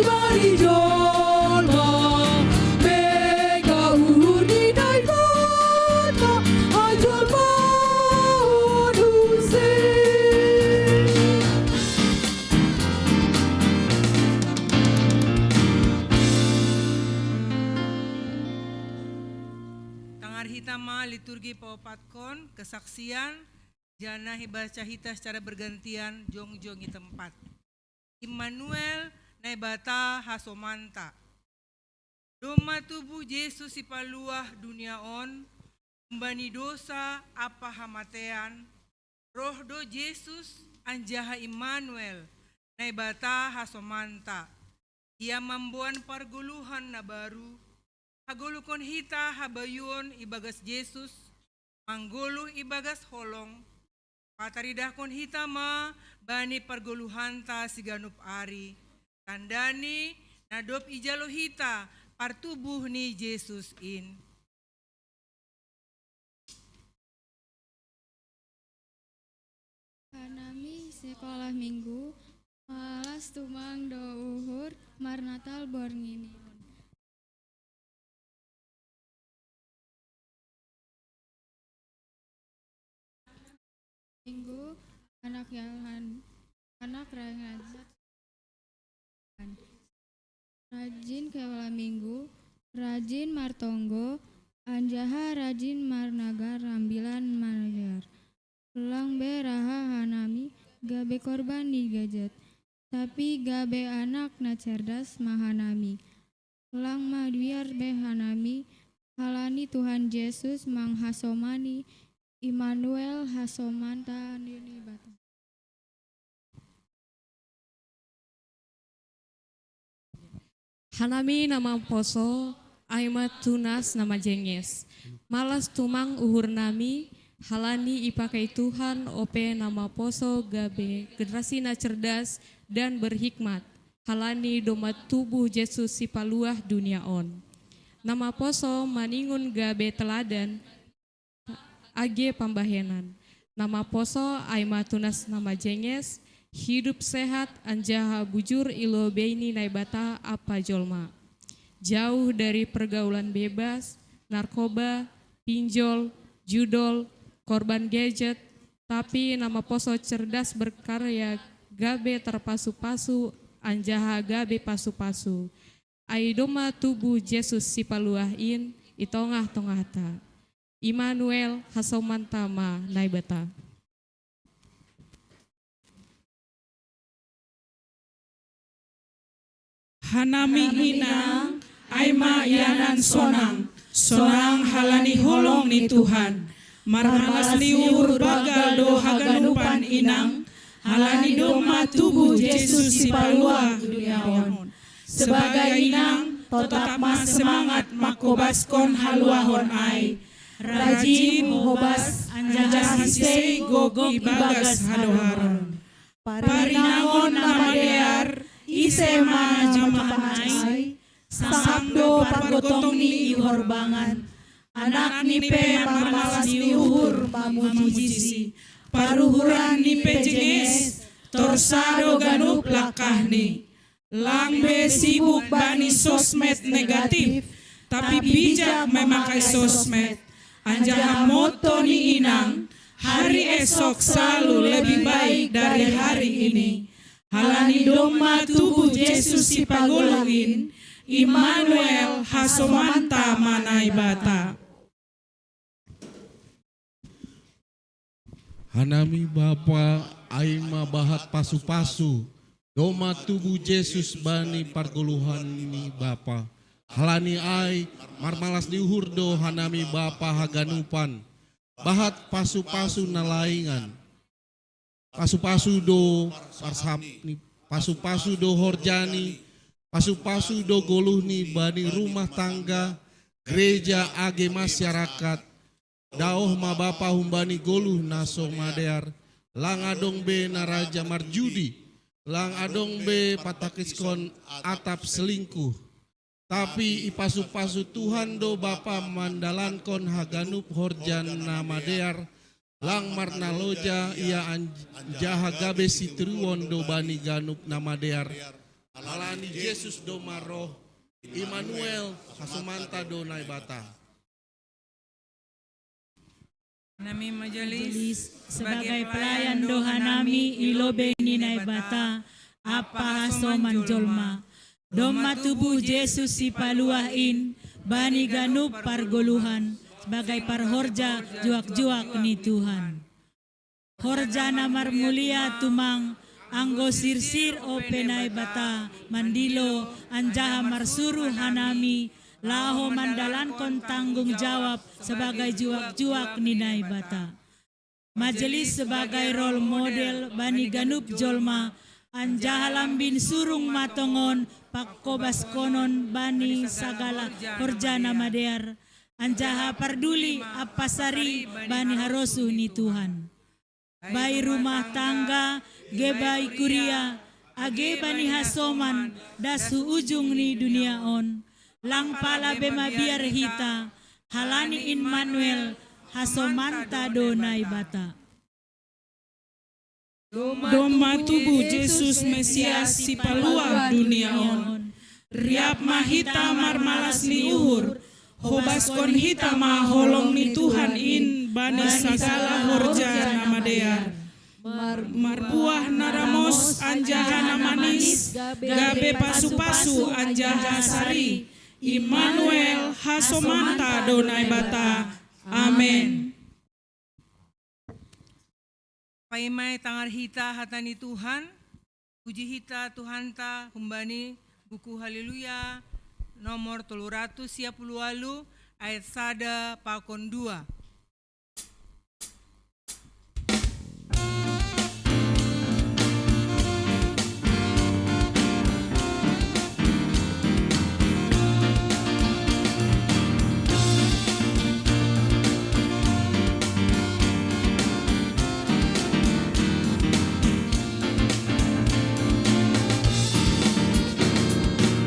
bani jolma, mega uhur ninai mata, ajon manusia.
Tangar hita ma liturgi paupatkon, kesaksian, jana hibaca hita secara bergantian, jong-jongi tempat. Immanuel naibata hasomanta. Doma tubuh Yesus ipaluah dunia on, mbani dosa apa hamatean, roh do Yesus anjaha Immanuel naibata hasomanta. Ia membuan parguluhan na baru, hagulukon hita habayun ibagas Yesus, manggulu ibagas holong, pataridahkon hita ma bani parguluhan ta siganup ari, tandani nadop ijalo hita partubuh ni Yesus in.
Kanami sekolah minggu, malas tumang do uhur, marnatal borngini. Minggu, anak rajat, rajin kewala minggu, rajin martonggo, anjaha rajin marnagar rambilan manajar. Lang be raha hanami, gabe korban digajet, tapi gabe anak na cerdas mahanami. Lang madwiar be hanami, halani Tuhan Yesus manghasomani, Immanuel hasomanta nini bata.
Hanami nama poso, aimat tunas nama jenges. Malas tumang uhur nami, halani ipakai Tuhan ope nama poso gabe generasi na cerdas dan berhikmat. Halani domat tubuh Yesus si paluah dunia on. nama poso maningun gabe teladan age pambahenan. Nama poso aima tunas nama jenges, hidup sehat anjaha bujur ilo beini naibata apa jolma. Jauh dari pergaulan bebas, narkoba, pinjol, judol, korban gadget, tapi nama poso cerdas berkarya gabe terpasu-pasu anjaha gabe pasu-pasu. Aidoma tubuh Yesus si paluahin itongah-tongahta. Immanuel hasomantama naibata.
Hanami inang, aima ianan sonang, sonang halani holong ni Tuhan. Marmalas liur bagal do haganupan inang, halani doma tubuh Yesus si palua duniaon. Sebagai inang, tetap mas semangat makobaskon haluahon ai. Rajin hobas anjas hisei gogo ibagas hadoharon. Parinangon nama dear, isema jamahanai, sabdo pargotong ni ihorbangan, anak ni pe marmalas ni uhur mamujisi, paruhuran ni pe jenges, torsado ganup lakah ni, langbe sibuk bani sosmed negatif, tapi bijak memakai sosmed, anjaha moto ni inang, hari esok selalu lebih baik dari hari ini. Halani doma tubuh Yesus si pagolongin, Immanuel hasomanta manaibata.
Hanami Bapa aima bahat pasu-pasu, doma tubuh Yesus bani pargoluhan ini Bapa. Halani ai marmalas diuhurdo hanami Bapa haganupan, bahat pasu-pasu nalaingan. Pasu-pasu do parsapni, pasu-pasu do horjani, pasu-pasu do goluhni bani rumah tangga, gereja age masyarakat, daoh ma bapa humbani goluh naso madear, lang adong be naraja marjudi, lang adong be patakiskon atap selingkuh. Tapi ipasu-pasu Tuhan do bapa mandalankon haganup horjan namadear, lang marna loja ia anjaha gabe sitruwon do bani ganup nama dear. Alani Yesus do maroh, Immanuel hasomanta do naibata.
Nami majelis
sebagai pelayan doha nami ilobe ni naibata apa hasoman jolma. Doma tubuh Yesus si paluahin bani ganup pargoluhan. Sebagai parhorja juak-juak ni Tuhan. Horja namar mulia tumang anggo sirsir o penai bata mandilo anjaha marsuru hanami laho mandalan kon tanggung jawab sebagai juak-juak ni nai bata. Majelis sebagai role model bani ganup jolma anjaha lambin surung matongon pakkobas konon bani sagala horja namadear. Anjaha parduli apasari bani harosu ni Tuhan. Bai rumah tangga, gebai kuria, age bani hasoman, dasu ujung ni dunia on. Lang pala bema biar hita, halani Immanuel, hasomanta do naibata.
Doma tubuh Yesus Mesias si palua dunia on. Riap mahita marmalas ni uhur, hobaskon hita ma holong ni Tuhan in bani sagala horja nama dear. Marbuah naramos anjaha namanis, gabe pasu-pasu anjaha sari. Immanuel hasomanta donai bata. Amen.
Paimai tangar hita hatani Tuhan, puji hita Tuhan ta humbani buku haleluya nomor 310 ayat 1 pakon 2.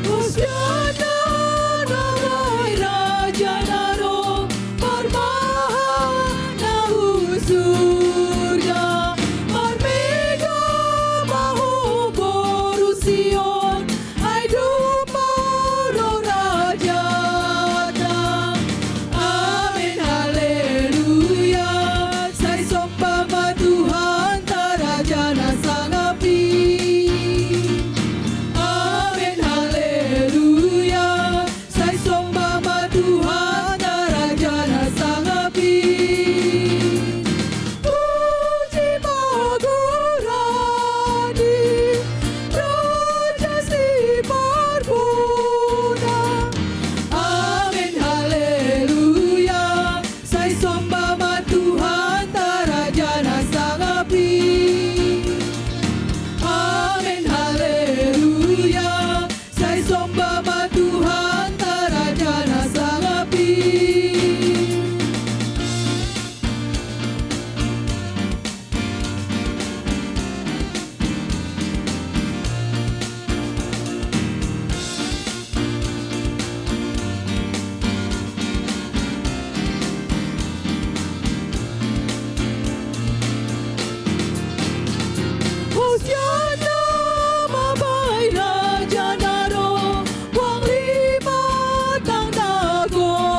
Hosiana, Namaira. Sion, ai dumaro Raja datang. Amin, haleluya. Saya sembah Tuhan, Raja na sangapi. Amin, haleluya. Saya sembah Tuhan, Raja na sangapi. Puji magurani, Raja si berbuna. Amin, haleluya. Saya sembah Tuhan, Raja na sangapi. Amin, haleluya. Saya sembah Tuhan, Raja na sangapi. Hosiana mabai Raja naro, buang lima tang nagogo.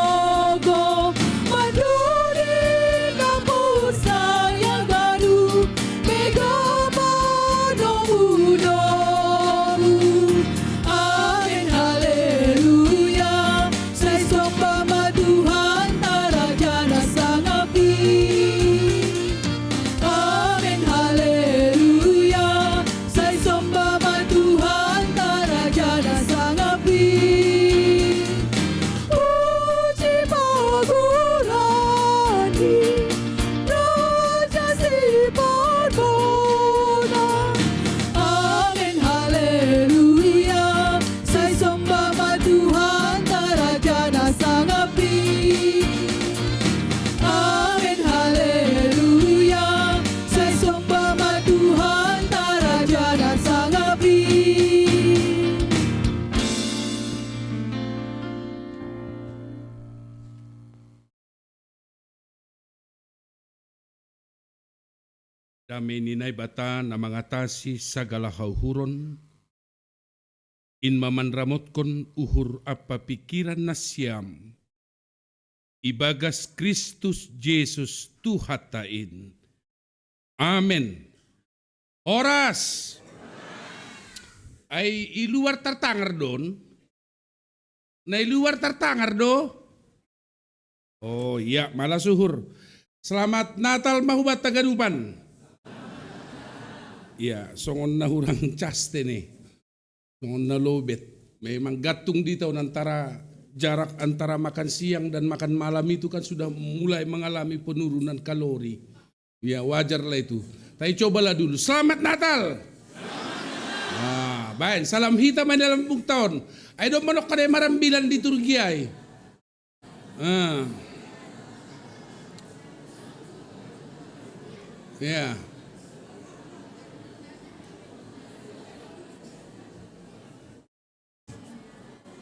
Manduri kampus saya gaduh, mega manomu-nomu. Amin, haleluya. Saya sembah Tuhan, Raja na sangapi. Amin, haleluya. Saya sembah Tuhan, Raja na sangapi. Puji magurani, Raja si berbuna. Amin, haleluya. Saya sembah Tuhan, Raja na sangapi. Amin, haleluya. Saya sembah Tuhan, Raja na sangapi.
Damai ninay bata na mangatasi sagala hauhuron, in mamanramot kon uhur apa pikiran na siyam, ibagas Kristus Jesus tuhatain. Amen. Oras ay iluar tartangar doon, na iluar tartangar do. Oh iya, malah suhur. Selamat Natal mahubat tagadupan. Ya, songon na hurang chaste nih. Songon na lobet. Memang gatung dito antara jarak antara makan siang dan makan malam itu kan sudah mulai mengalami penurunan kalori. Ya, wajarlah itu. Tapi cobalah dulu. Selamat Natal. Nah, baik. Salam hitam dalam bung tahun. Ayo dong manok kada marambilan di Turki ay. Ya.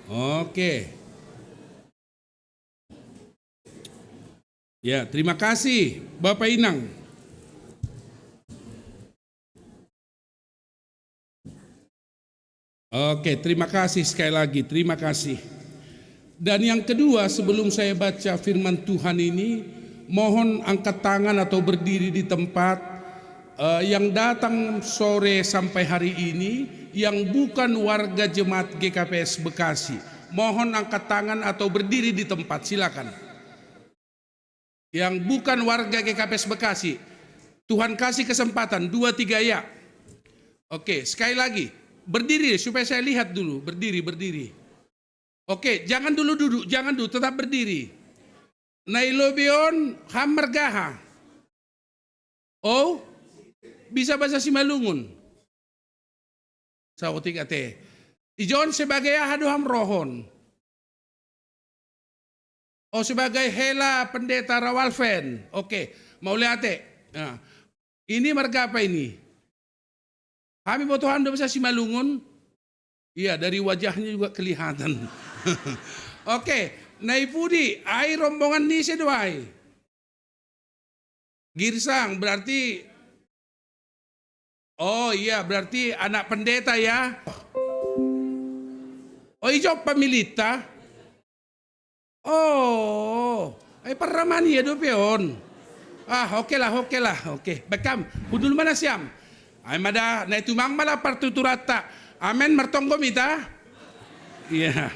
Oke. Ya, terima kasih Bapak Inang. Oke, terima kasih sekali lagi, terima kasih. Dan yang kedua, sebelum saya baca firman Tuhan ini, mohon angkat tangan atau berdiri di tempat yang datang sore sampai hari ini, yang bukan warga jemaat GKPS Bekasi. Mohon angkat tangan atau berdiri di tempat, silakan. Yang bukan warga GKPS Bekasi, Tuhan kasih kesempatan, 2-3 ya. Oke, sekali lagi. Berdiri supaya saya lihat dulu, berdiri. Oke, jangan dulu duduk, tetap berdiri. Nailobion hamargaha. Oh, bisa bahasa Simalungun. Sautik ate. Ijon sebagai ahaduham rohon. Oh, sebagai hela pendeta Rawalfen. Oke, mau lihat nah, ini marga apa ini? Kami mau Tuhan bahasa Simalungun. Iya, dari wajahnya juga kelihatan. Oke, naipudi, ai rombongan ni seduai. Girsang berarti, oh iya berarti anak pendeta ya. O ijo pamilita? Oh, ay paramani ya do peon. Oke lah. Oke. Bekam, budul mana siam? Ay mada na itumang mala partuturata. Amen martonggo mita. Iya.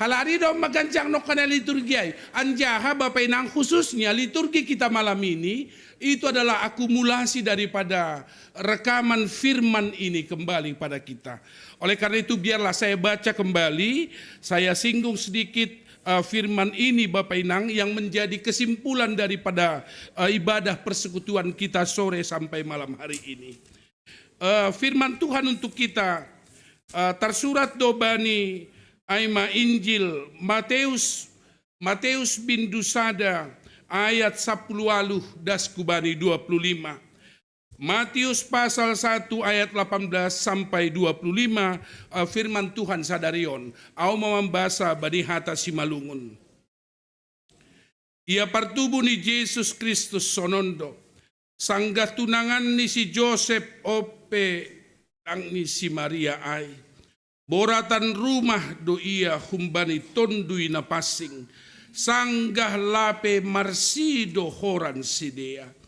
Halari do magancang no kana liturgi ay. Anjaha Bapak Inang khususnya liturgi kita malam ini itu adalah akumulasi daripada rekaman firman ini kembali pada kita. Oleh karena itu biarlah saya baca kembali, saya singgung sedikit firman ini Bapak Inang yang menjadi kesimpulan daripada ibadah persekutuan kita sore sampai malam hari ini. Firman Tuhan untuk kita tersurat dobani aima Injil Matius bin Dusada ayat 10 das kubani 25. Matius pasal 1 ayat 18 sampai 25 firman Tuhan sadarion. Au mamambasa bani hata simalungun. Ia partubu ni Yesus Kristus sonondo. Sanggah tunangan ni si Joseph ope ang ni si Maria ay. Boratan rumah do ia humbani tondui na pasing. Sanggah lape marsido horan sidea.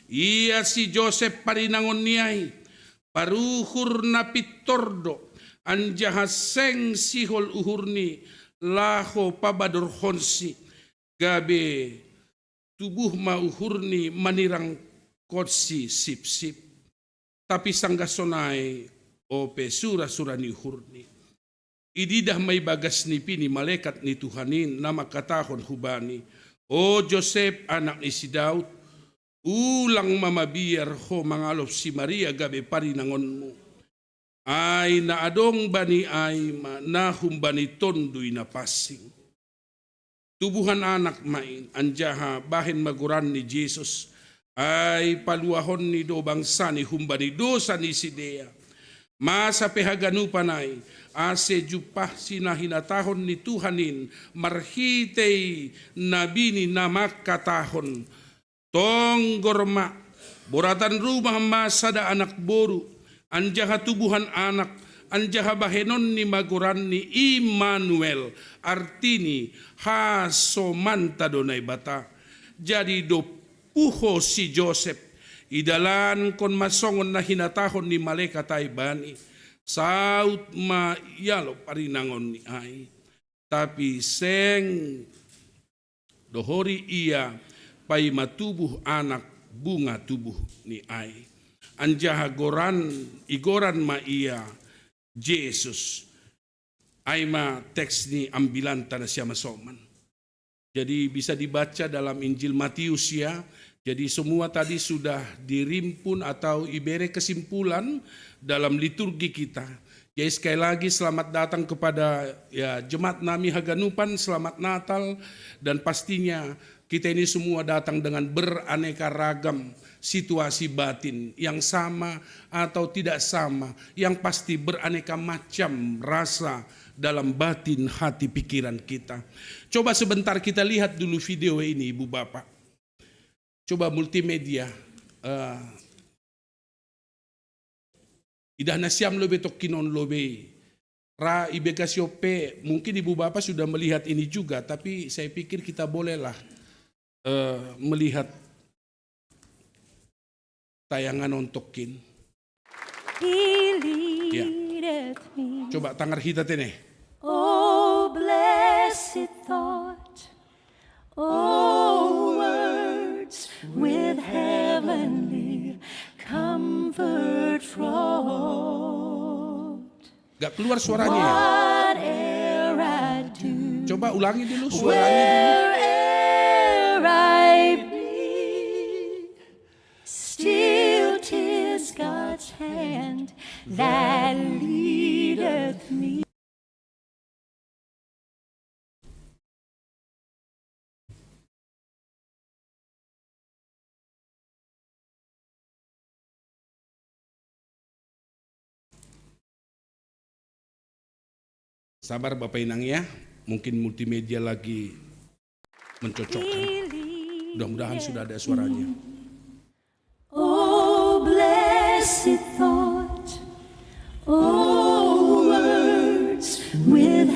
Ia si Joseph parinangon niyay, paruhur na pitordo, anjahaseng sihol uhurni, laho pabador honsi, gabe tubuh mauhurni manirang kotsi sip-sip. Tapi sanggasonay o pesura-sura ni uhurni. Ididah may bagas ni pini malaikat ni Tuhanin na makatahon hubani. O Joseph anak ni si Daud, ulang mamabiyar ho mangalop si Maria gabi parinangon mo. Ay naadong bani ay manahum bani tondoy na pasing. Tubuhan anak main, anjaha bahin maguran ni Jesus, ay paluahon ni do bangsa ni humbani dosa ni Sidea. Masa pehaganupan ay, ase jupah sinahinatahon ni Tuhanin, marhitay nabini na makatahon, Tonggorma, boratan rumah masada anak boru, anjaha tubuhan anak, anjaha bahenon ni maguran ni Immanuel, artini hasomanta donay bata. Jadi do puho si Joseph, idalan kon masongon na hinatahon ni malaikat ay bani, saut ma yalo parinangon ni ay. Tapi seng dohori ia, pai matubuh anak bunga tubuh ni ai. Anjaha igoran ma ia Yesus. Ai ma teks ni ambilan tanah siama soman. Jadi bisa dibaca dalam Injil Matius ya. Jadi semua tadi sudah dirimpun atau ibere kesimpulan dalam liturgi kita. Jadi sekali lagi selamat datang kepada ya jemaat Nami Haganupan, selamat Natal, dan pastinya kita ini semua datang dengan beraneka ragam situasi batin yang sama atau tidak sama, yang pasti beraneka macam rasa dalam batin hati pikiran kita. Coba sebentar kita lihat dulu video ini Ibu Bapak. Coba multimedia. Idah nasiam lobe tokinon lobe. Ra ibekasiope, mungkin Ibu Bapak sudah melihat ini juga, tapi saya pikir kita bolehlah melihat tayangan ontokin. Ya. Coba tangar hita tene.
Oh blessed thought, oh words with heavenly comfort fraught.
Gak keluar suaranya ya?
Whate'er I do,
coba ulangi dulu suaranya dulu.
I be, still 'tis God's hand that leadeth me.
Sabar Bapak Inang ya, mungkin multimedia lagi mencocokkan. Mudah-mudahan sudah ada suaranya.
Oh blessed thought, oh words with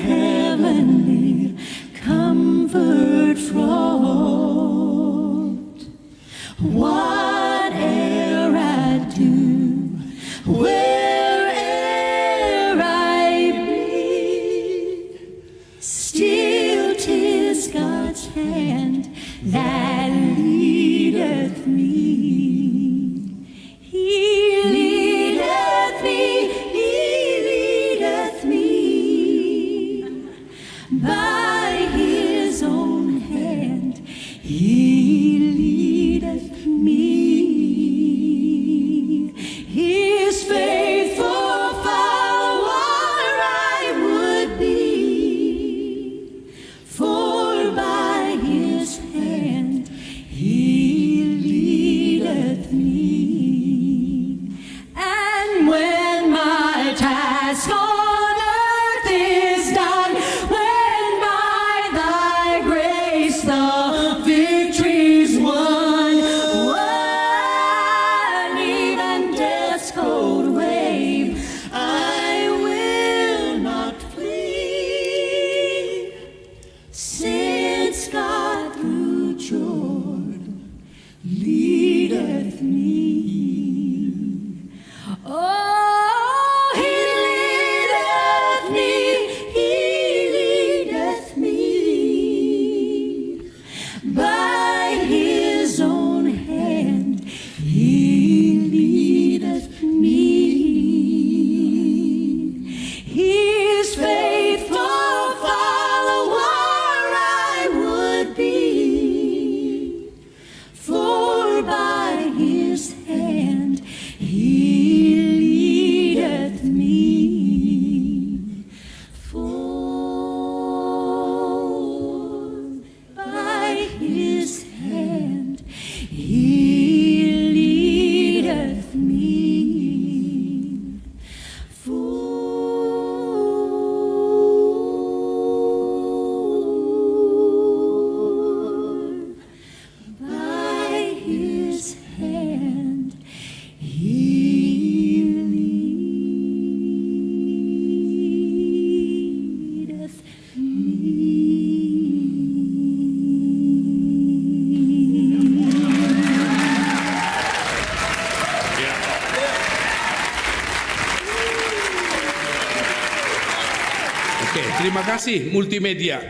Oke, terima kasih multimedia.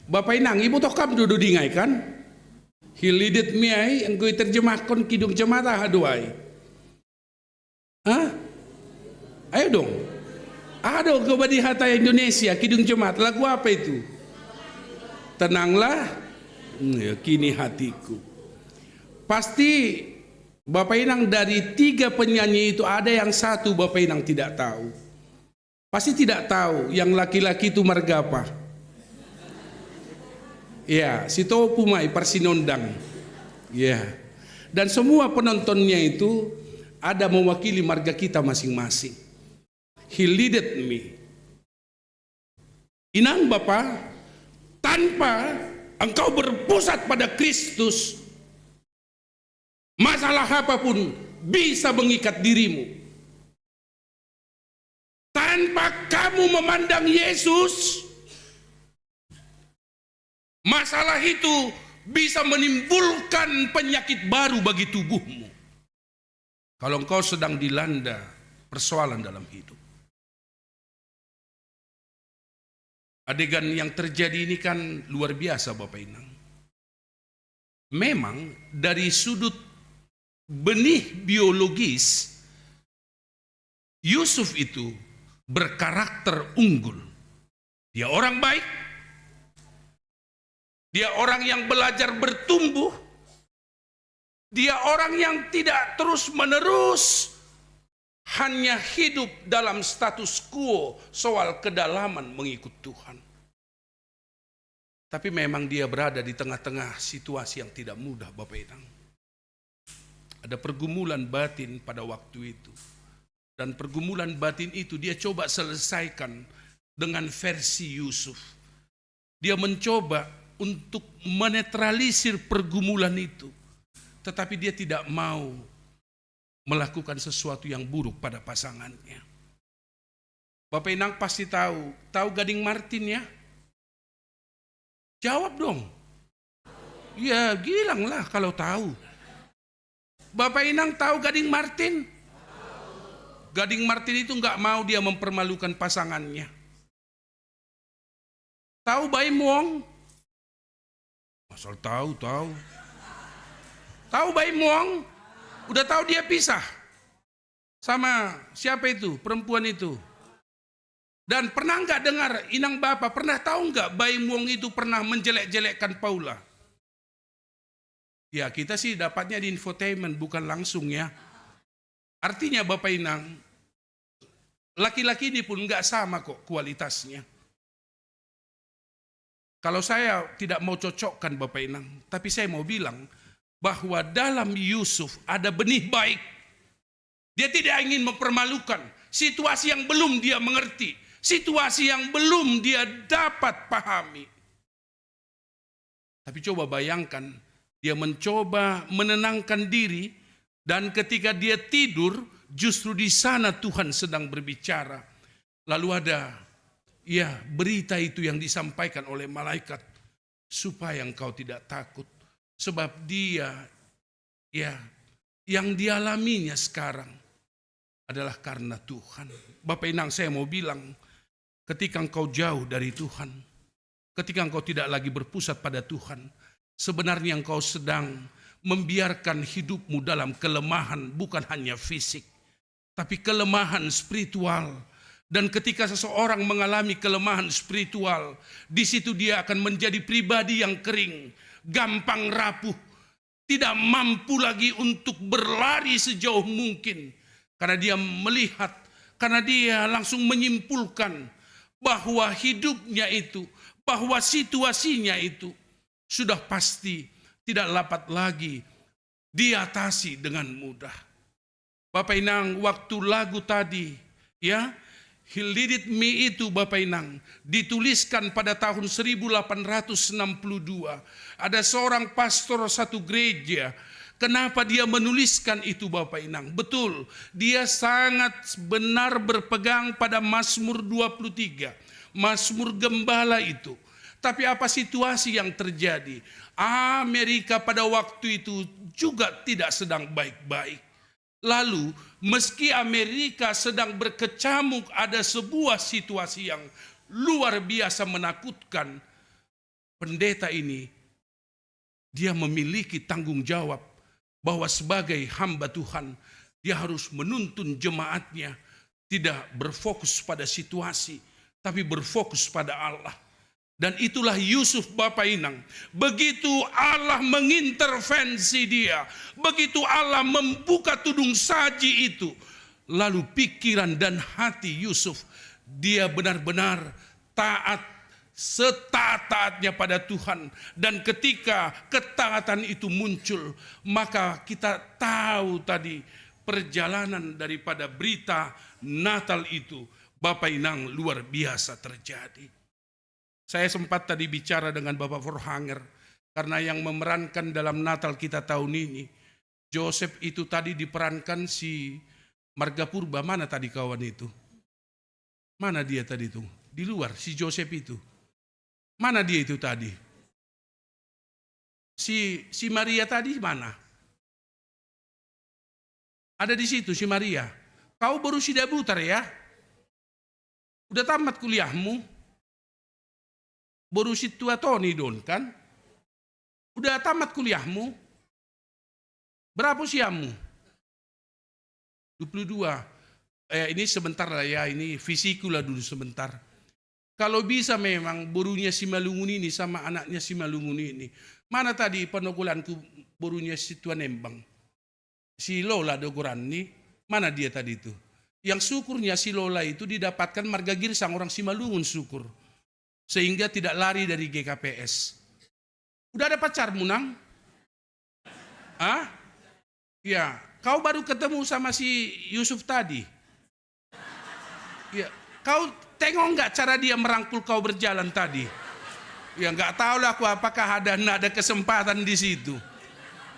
Bapak Inang, ibu tokam duduk dingai kan? Hilidet miai yang gue terjemahkan kidung jemata haduai. Hah? Ayo dong. Aduh, gue badi hata Indonesia kidung jemaat. Lagu apa itu? Tenanglah, kini hatiku. Pasti Bapak Inang dari 3 penyanyi itu ada yang satu Bapak Inang tidak tahu. Pasti tidak tahu yang laki-laki itu marga apa. Ya, si Topumai Parsinondang. Ya. Dan semua penontonnya itu ada mewakili marga kita masing-masing. He leaded me. Inang Bapa, tanpa engkau berpusat pada Kristus, masalah apapun bisa mengikat dirimu. Tanpa kamu memandang Yesus, masalah itu bisa menimbulkan penyakit baru bagi tubuhmu. Kalau engkau sedang dilanda persoalan dalam hidup. Adegan yang terjadi ini kan luar biasa Bapak Inang. Memang dari sudut benih biologis, Yusuf itu berkarakter unggul. Dia orang baik. Dia orang yang belajar bertumbuh. Dia orang yang tidak terus-menerus hanya hidup dalam status quo soal kedalaman mengikut Tuhan. Tapi memang dia berada di tengah-tengah situasi yang tidak mudah Bapak Inang. Ada pergumulan batin pada waktu itu. Dan pergumulan batin itu dia coba selesaikan dengan versi Yusuf. Dia mencoba untuk menetralisir pergumulan itu. Tetapi dia tidak mau melakukan sesuatu yang buruk pada pasangannya. Bapak Inang pasti tahu Gading Martin ya? Jawab dong. Ya bilanglah kalau tahu. Bapak Inang tahu Gading Martin? Gading Martin itu nggak mau dia mempermalukan pasangannya. Tahu Baim Wong? Asal tahu. Tahu Baim Wong? Udah tahu dia pisah sama siapa itu, perempuan itu. Dan pernah nggak dengar Inang Bapak, pernah tahu nggak Baim Wong itu pernah menjelek-jelekkan Paula? Ya kita sih dapatnya di infotainment, bukan langsung ya. Artinya Bapak Inang, laki-laki ini pun nggak sama kok kualitasnya. Kalau saya tidak mau cocokkan Bapak Inang, tapi saya mau bilang, bahwa dalam Yusuf ada benih baik. Dia tidak ingin mempermalukan situasi yang belum dia mengerti, situasi yang belum dia dapat pahami. Tapi coba bayangkan, dia mencoba menenangkan diri, dan ketika dia tidur, justru di sana Tuhan sedang berbicara. Lalu ada berita itu yang disampaikan oleh malaikat, supaya engkau tidak takut. Sebab dia, yang dialaminya sekarang adalah karena Tuhan. Bapak Inang, saya mau bilang, ketika engkau jauh dari Tuhan, ketika engkau tidak lagi berpusat pada Tuhan, sebenarnya engkau sedang membiarkan hidupmu dalam kelemahan, bukan hanya fisik, tapi kelemahan spiritual. Dan ketika seseorang mengalami kelemahan spiritual, di situ dia akan menjadi pribadi yang kering, gampang rapuh, tidak mampu lagi untuk berlari sejauh mungkin. Karena dia melihat, karena dia langsung menyimpulkan bahwa hidupnya itu, bahwa situasinya itu sudah pasti tidak dapat lagi diatasi dengan mudah. Bapak Inang, waktu lagu tadi, He Leaded Me itu Bapak Inang dituliskan pada tahun 1862. Ada seorang pastor satu gereja. Kenapa dia menuliskan itu Bapak Inang? Betul, dia sangat benar berpegang pada Mazmur 23. Mazmur gembala itu. Tapi apa situasi yang terjadi? Amerika pada waktu itu juga tidak sedang baik-baik. Lalu meski Amerika sedang berkecamuk, ada sebuah situasi yang luar biasa menakutkan, pendeta ini dia memiliki tanggung jawab bahwa sebagai hamba Tuhan dia harus menuntun jemaatnya tidak berfokus pada situasi, tapi berfokus pada Allah. Dan itulah Yusuf Bapak Inang. Begitu Allah mengintervensi dia, begitu Allah membuka tudung saji itu, lalu pikiran dan hati Yusuf, dia benar-benar taat, setaat-taatnya pada Tuhan. Dan ketika ketaatan itu muncul, maka kita tahu tadi perjalanan daripada berita Natal itu, Bapak Inang, luar biasa terjadi. Saya sempat tadi bicara dengan Bapak Forhanger, karena yang memerankan dalam Natal kita tahun ini, Joseph itu tadi diperankan si Marga Purba. Mana tadi kawan itu? Mana dia tadi itu? Di luar, si Joseph itu. Mana dia itu tadi? Si Maria tadi mana? Ada di situ si Maria. Kau baru si debuter ya? Udah tamat kuliahmu? Baru si tua Tony Don kan? Udah tamat kuliahmu? Berapa usiamu? 22. Ini sebentar lah ya, ini fisikula dulu sebentar. Kalau bisa memang borunya si Malungun ini sama anaknya si Malungun ini. Mana tadi penokulanku borunya si tua Nembang? Si Lola Dogoran nih, mana dia tadi itu? Yang syukurnya si Lola itu didapatkan marga girsang orang si Malungun syukur. Sehingga tidak lari dari GKPS. Udah ada pacarmu, Nang? Ya, kau baru ketemu sama si Yusuf tadi. Ya, kau tengok nggak cara dia merangkul kau berjalan tadi? Ya nggak tahu lah aku apakah ada kesempatan di situ.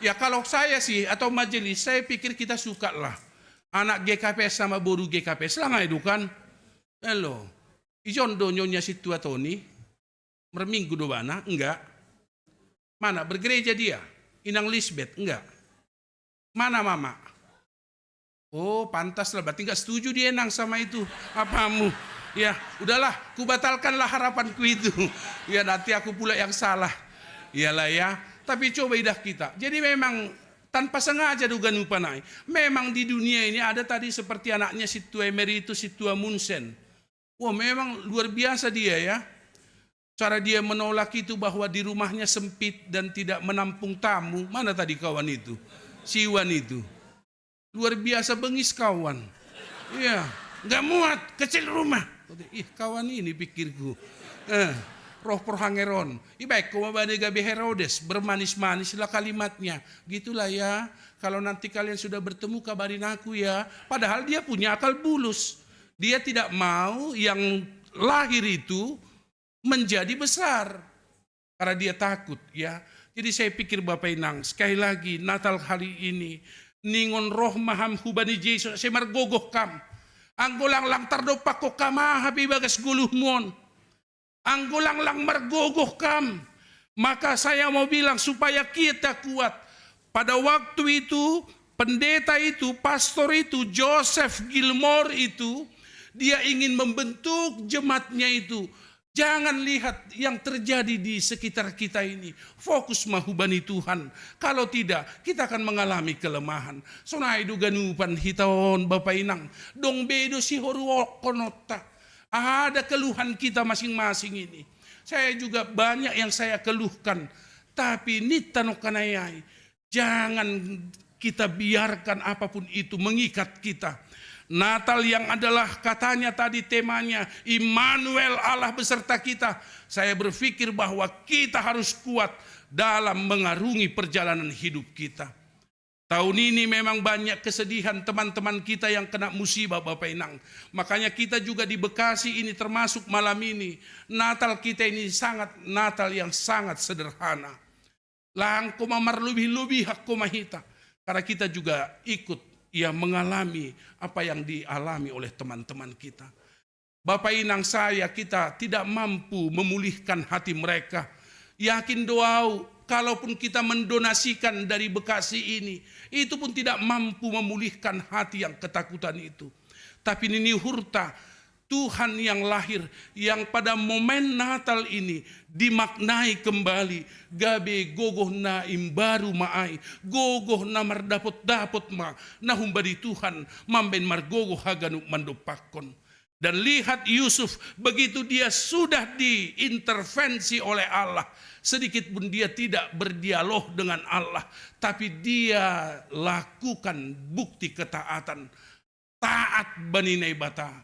Ya kalau saya sih atau majelis, saya pikir kita suka lah. Anak GKPS sama boru GKPS lah nggak itu kan? Halo. Ijon donyonya si tua Tony, merminggu dobana, enggak. Mana bergereja dia? Inang Lisbeth, enggak. Mana mama? Oh pantas lah, berarti enggak setuju dia nang sama itu. Apamu? Ya udahlah, kubatalkanlah harapanku itu. Ya nanti aku pula yang salah. Iyalah ya, tapi coba idah kita. Jadi memang tanpa sengaja dugaan upanai. Memang di dunia ini ada tadi seperti anaknya si tua Emeritus, si tua Munsen. Wah memang luar biasa dia ya. Cara dia menolak itu bahwa di rumahnya sempit dan tidak menampung tamu. Mana tadi kawan itu? Si Iwan itu. Luar biasa bengis kawan. Iya, nggak muat, kecil rumah. Kawan ini pikirku. Roh Porhangeron. Baik, kumabane gabe Herodes. Bermanis-manislah kalimatnya. Gitulah ya. Kalau nanti kalian sudah bertemu kabarin aku ya. Padahal dia punya akal bulus. Dia tidak mau yang lahir itu menjadi besar. Karena dia takut ya. Jadi saya pikir Bapak Inang, sekali lagi Natal kali ini, ningon roh maham hubani Yesus, saya margogoh kam. Anggolang lang tardopak ko kama habi bagas guluh mon. Anggolang lang margogoh kam. Maka saya mau bilang supaya kita kuat. Pada waktu itu, pendeta itu, pastor itu, Joseph Gilmore itu, dia ingin membentuk jemaatnya itu. Jangan lihat yang terjadi di sekitar kita ini. Fokus mahubani Tuhan. Kalau tidak, kita akan mengalami kelemahan. Sonai duganupan hitaon Bapak Inang. Dong bedo si horuokonota. Ada keluhan kita masing-masing ini. Saya juga banyak yang saya keluhkan. Tapi nitanokanayai. Jangan kita biarkan apapun itu mengikat kita. Natal yang adalah katanya tadi temanya Immanuel, Allah beserta kita. Saya berpikir bahwa kita harus kuat dalam mengarungi perjalanan hidup kita. Tahun ini memang banyak kesedihan teman-teman kita yang kena musibah Bapak Inang. Makanya kita juga di Bekasi ini termasuk malam ini. Natal kita ini sangat Natal yang sangat sederhana. Lang kumamar lebih-lebih hak kumahita. Karena kita juga ikut mengalami apa yang dialami oleh teman-teman kita. Bapak Inang saya, kita tidak mampu memulihkan hati mereka. Yakin doa kalaupun kita mendonasikan dari Bekasi ini, itu pun tidak mampu memulihkan hati yang ketakutan itu. Tapi Nini Hurta, Tuhan yang lahir, yang pada momen Natal ini dimaknai kembali. Gabe gogoh na imbaru maai, gogoh na mardapot-dapot ma, nahumbadi Tuhan, mamben margogoh haganuk mandopakon. Dan lihat Yusuf, begitu dia sudah diintervensi oleh Allah, sedikit pun dia tidak berdialog dengan Allah, tapi dia lakukan bukti ketaatan. Taat Bani Nebata,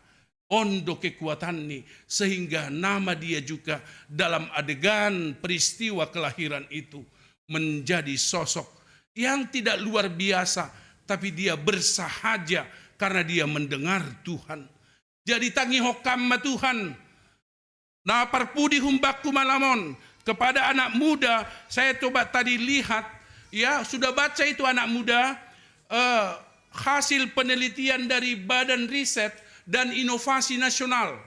ondo kekuatan ini, sehingga nama dia juga dalam adegan peristiwa kelahiran itu menjadi sosok yang tidak luar biasa, tapi dia bersahaja karena dia mendengar Tuhan. Jadi tangi hokam Tuhan, na parpudi humbaku malamon. Kepada anak muda, saya coba tadi lihat, ya sudah baca itu anak muda, hasil penelitian dari Badan Riset dan Inovasi Nasional.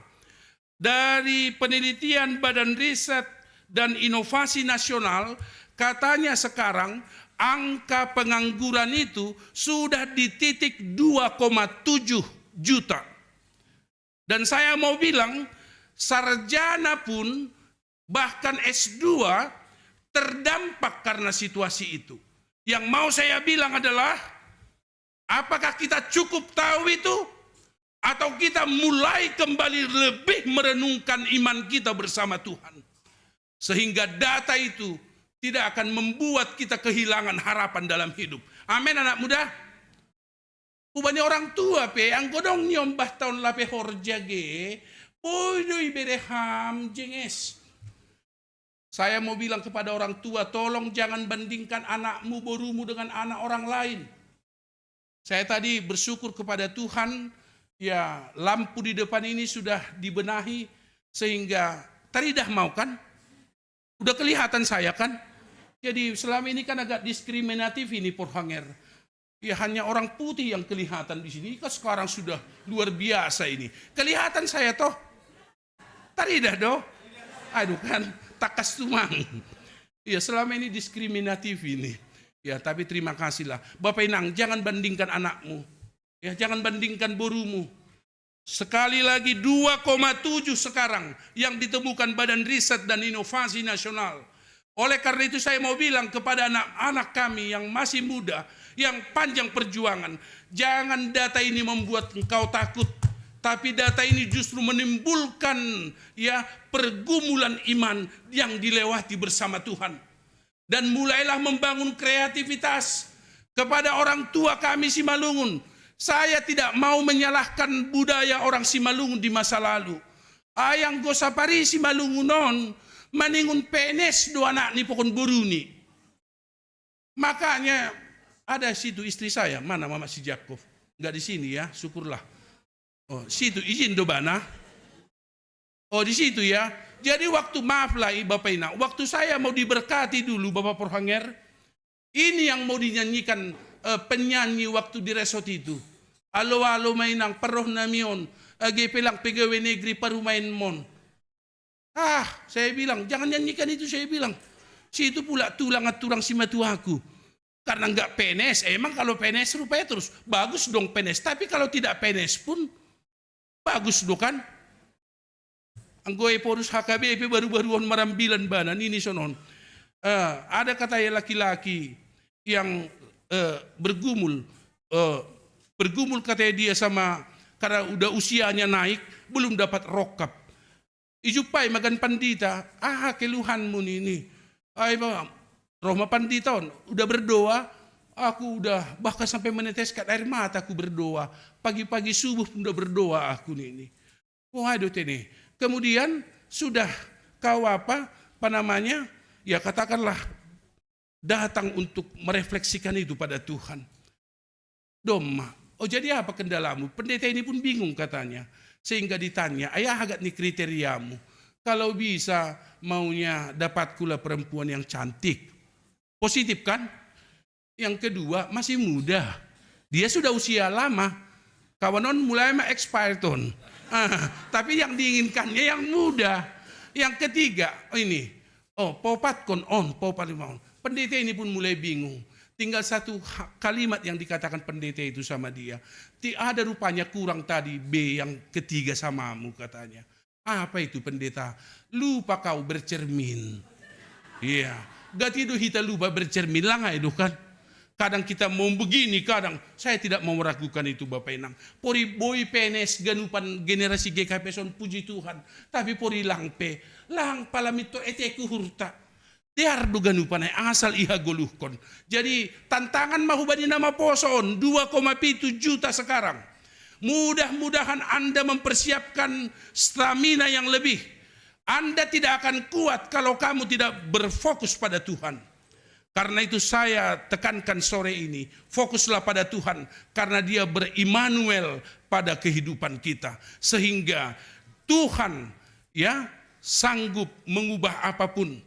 Dari penelitian Badan Riset dan Inovasi Nasional, katanya sekarang angka pengangguran itu sudah di titik 2,7 juta. Dan saya mau bilang, sarjana pun bahkan S2 terdampak karena situasi itu. Yang mau saya bilang adalah, apakah kita cukup tahu itu? Atau kita mulai kembali lebih merenungkan iman kita bersama Tuhan. Sehingga data itu tidak akan membuat kita kehilangan harapan dalam hidup. Amin anak muda. Ubahnya orang tua pe, ang godong nyombah tahun lape horja ge, poidoi bereham jenges. Saya mau bilang kepada orang tua, tolong jangan bandingkan anakmu borumu dengan anak orang lain. Saya tadi bersyukur kepada Tuhan, ya lampu di depan ini sudah dibenahi, sehingga tadi dah mau kan? Udah kelihatan saya kan? Jadi selama ini kan agak diskriminatif ini Porhanger. Ya hanya orang putih yang kelihatan di sini, kan sekarang sudah luar biasa ini. Kelihatan saya toh? Tadi dah doh? Aduh kan, takas tumang. Ya selama ini diskriminatif ini. Ya tapi terima kasihlah. Bapak Inang, jangan bandingkan anakmu. Ya jangan bandingkan borumu. Sekali lagi 2,7 sekarang yang ditemukan Badan Riset dan Inovasi Nasional. Oleh karena itu saya mau bilang kepada anak-anak kami yang masih muda, yang panjang perjuangan, jangan data ini membuat engkau takut, tapi data ini justru menimbulkan ya pergumulan iman yang dilewati bersama Tuhan. Dan mulailah membangun kreativitas kepada orang tua kami Simalungun. Saya tidak mau menyalahkan budaya orang Simalungun di masa lalu. Ayang gosapari Simalungunon maningun PNS dua anak ni pokon buruni. Makanya ada situ istri saya, mana Mama si Jakob? Enggak di sini ya, syukurlah. Oh, situ izin do bana. Oh, di situ ya. Jadi waktu maaf lah Bapak Ina, waktu saya mau diberkati dulu Bapak Porhanger, ini yang mau dinyanyikan penyanyi waktu di resort itu. Alo mainang paroh namion, age pelang pegawai negeri parumain mon. Saya bilang, jangan nyanyikan itu, saya bilang. Situ pula tulang aturang si matuaku. Karena enggak PNS, emang kalau PNS rupanya terus. Bagus dong PNS, tapi kalau tidak PNS pun, bagus dong kan. Anggoy porus HKBP baru-baruan marambilan banan, ini sonon. Ada kata laki-laki yang bergumul katanya dia sama, karena udah usianya naik, belum dapat rokap. Ijupai magan pandita, keluhanmu ini. Ay bang, Roma pandita udah berdoa, aku udah bahkan sampai meneteskan air mata aku berdoa. Pagi-pagi subuh udah berdoa aku ini. Waduh ini. Kemudian sudah kau apa namanya? Ya katakanlah datang untuk merefleksikan itu pada Tuhan. Doma, oh jadi apa kendalamu? Pendeta ini pun bingung katanya. Sehingga ditanya, ayah agak nih kriteriamu. Kalau bisa maunya dapat kula perempuan yang cantik. Positif kan? Yang kedua masih muda. Dia sudah usia lama. Kawanon mulai expired ton. Tapi yang diinginkannya yang muda. Yang ketiga ini. Popat kon on, popat limau. Pendeta ini pun mulai bingung. Tinggal satu kalimat yang dikatakan pendeta itu sama dia. Ada rupanya kurang tadi B yang ketiga samamu katanya. Apa itu pendeta? Lupa kau bercermin. Iya. Gak tidur kita lupa bercermin lah itu kan. Kadang kita mau begini, kadang saya tidak mau meragukan itu Bapak Inang. Pori boy PNS ganupan generasi GKP son puji Tuhan. Tapi pori langpe, lang palamito eteku hurta. Tiar ganupan asal iha goluhkon. Jadi tantangan mahubani nama poson 2,7 juta sekarang. Mudah-mudahan Anda mempersiapkan stamina yang lebih. Anda tidak akan kuat kalau kamu tidak berfokus pada Tuhan. Karena itu saya tekankan sore ini, fokuslah pada Tuhan karena Dia berimmanuel pada kehidupan kita. Sehingga Tuhan ya sanggup mengubah apapun.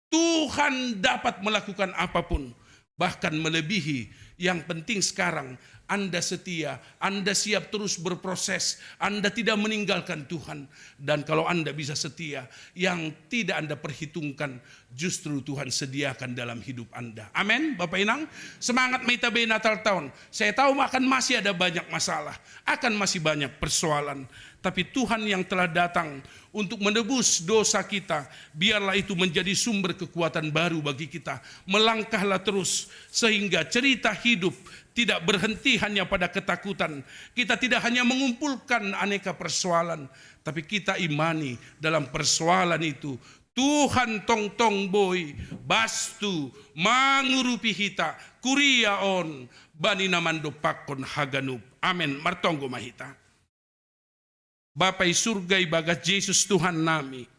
Tuhan dapat melakukan apapun, bahkan melebihi. Yang penting sekarang Anda setia, Anda siap terus berproses, Anda tidak meninggalkan Tuhan. Dan kalau Anda bisa setia, yang tidak Anda perhitungkan justru Tuhan sediakan dalam hidup Anda. Amin, Bapak Inang. Semangat Maitabe Natal tahun. Saya tahu akan masih ada banyak masalah, akan masih banyak persoalan. Tapi Tuhan yang telah datang untuk menebus dosa kita, biarlah itu menjadi sumber kekuatan baru bagi kita. Melangkahlah terus sehingga cerita hidup tidak berhenti hanya pada ketakutan. Kita tidak hanya mengumpulkan aneka persoalan, tapi kita imani dalam persoalan itu Tuhan tong boy bastu mangurupi hita kuriaon bani namando pakon haganup. Amin. Martonggo mahita. Bapai surga ibagat Yesus Tuhan nami.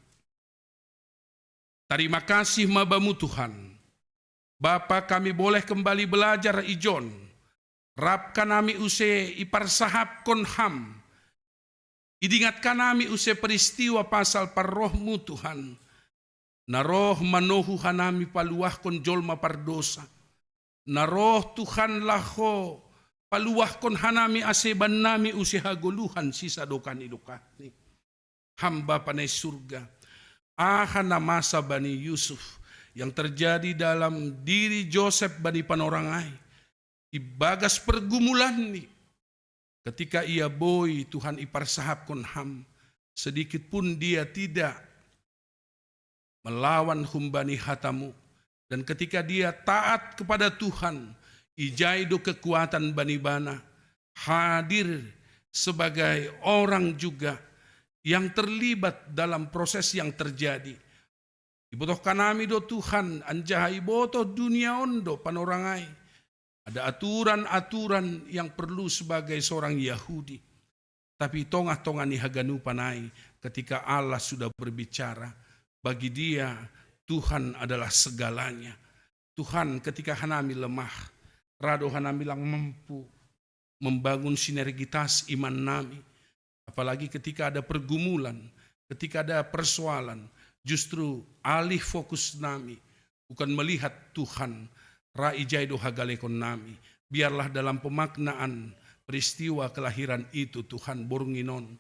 Terima kasih mabamu Tuhan. Bapa kami boleh kembali belajar ijon. Rapkan nami use iparsahap konham. Idingatkan nami use peristiwa pasal parrohmu Tuhan. Naroh manohu hanami paluah kon jolma pardosa. Naroh Tuhan laho paluah kon hanami aseban nami usaha goluhan sisa dokan idukani. Hamba panai surga. Ahana masa Bani Yusuf yang terjadi dalam diri Joseph Bani Panorangai. Ibagas pergumulan ni. Ketika ia boy Tuhan iparsahap kon ham. Sedikit pun dia tidak melawan humbani hatamu. Dan ketika dia taat kepada Tuhan, ijaido kekuatan Bani Bana hadir sebagai orang juga yang terlibat dalam proses yang terjadi. Ibutohkan kami do Tuhan, anjahai botoh dunia ondo panorangai. Ada aturan-aturan yang perlu sebagai seorang Yahudi. Tapi tongah-tongah ni haganu panai ketika Allah sudah berbicara. Bagi dia Tuhan adalah segalanya. Tuhan ketika hanami lemah, rado hanami lang mampu membangun sinergitas iman nami. Apalagi ketika ada pergumulan, ketika ada persoalan, justru alih fokus nami bukan melihat Tuhan, raijaido hagalekon nami. Biarlah dalam pemaknaan peristiwa kelahiran itu Tuhan bornginon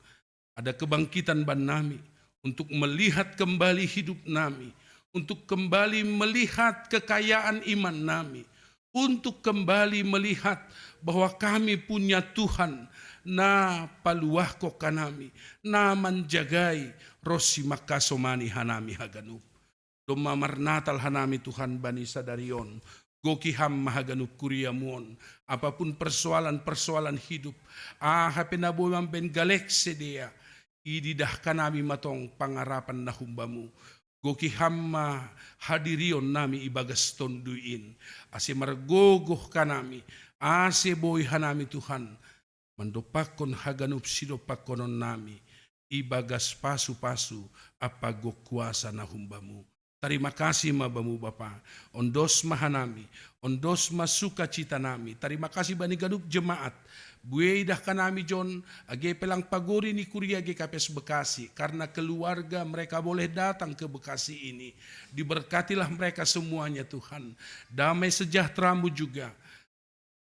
ada kebangkitan ban nami untuk melihat kembali hidup nami, untuk kembali melihat kekayaan iman nami, untuk kembali melihat bahwa kami punya Tuhan na paluah ko kanami, na manjagai rosi makasomani hanami haganup. Doma marnatal hanami Tuhan Bani Sadarion, gokiham mahaganup kuriamuon, apapun persoalan-persoalan hidup, hapenabuam ben galek sedia, ididah kanami matong pangarapan na humbamu. Gokiham hadirion nami ibagas tonduin, ase margogoh kanami, ase boy hanami Tuhan, mandopakon haganup sidopakonon nami, ibagas pasu-pasu apagok kuasa na humbamu. Terima kasih mabamu Bapa, ondos mahanami, ondos masuka cita nami. Terima kasih Bani Ganup jemaat, buai dah kanami John, age pelang pagori ni kuria GKPS Bekasi, karena keluarga mereka boleh datang ke Bekasi ini. Diberkatilah mereka semuanya Tuhan, damai sejahteramu juga.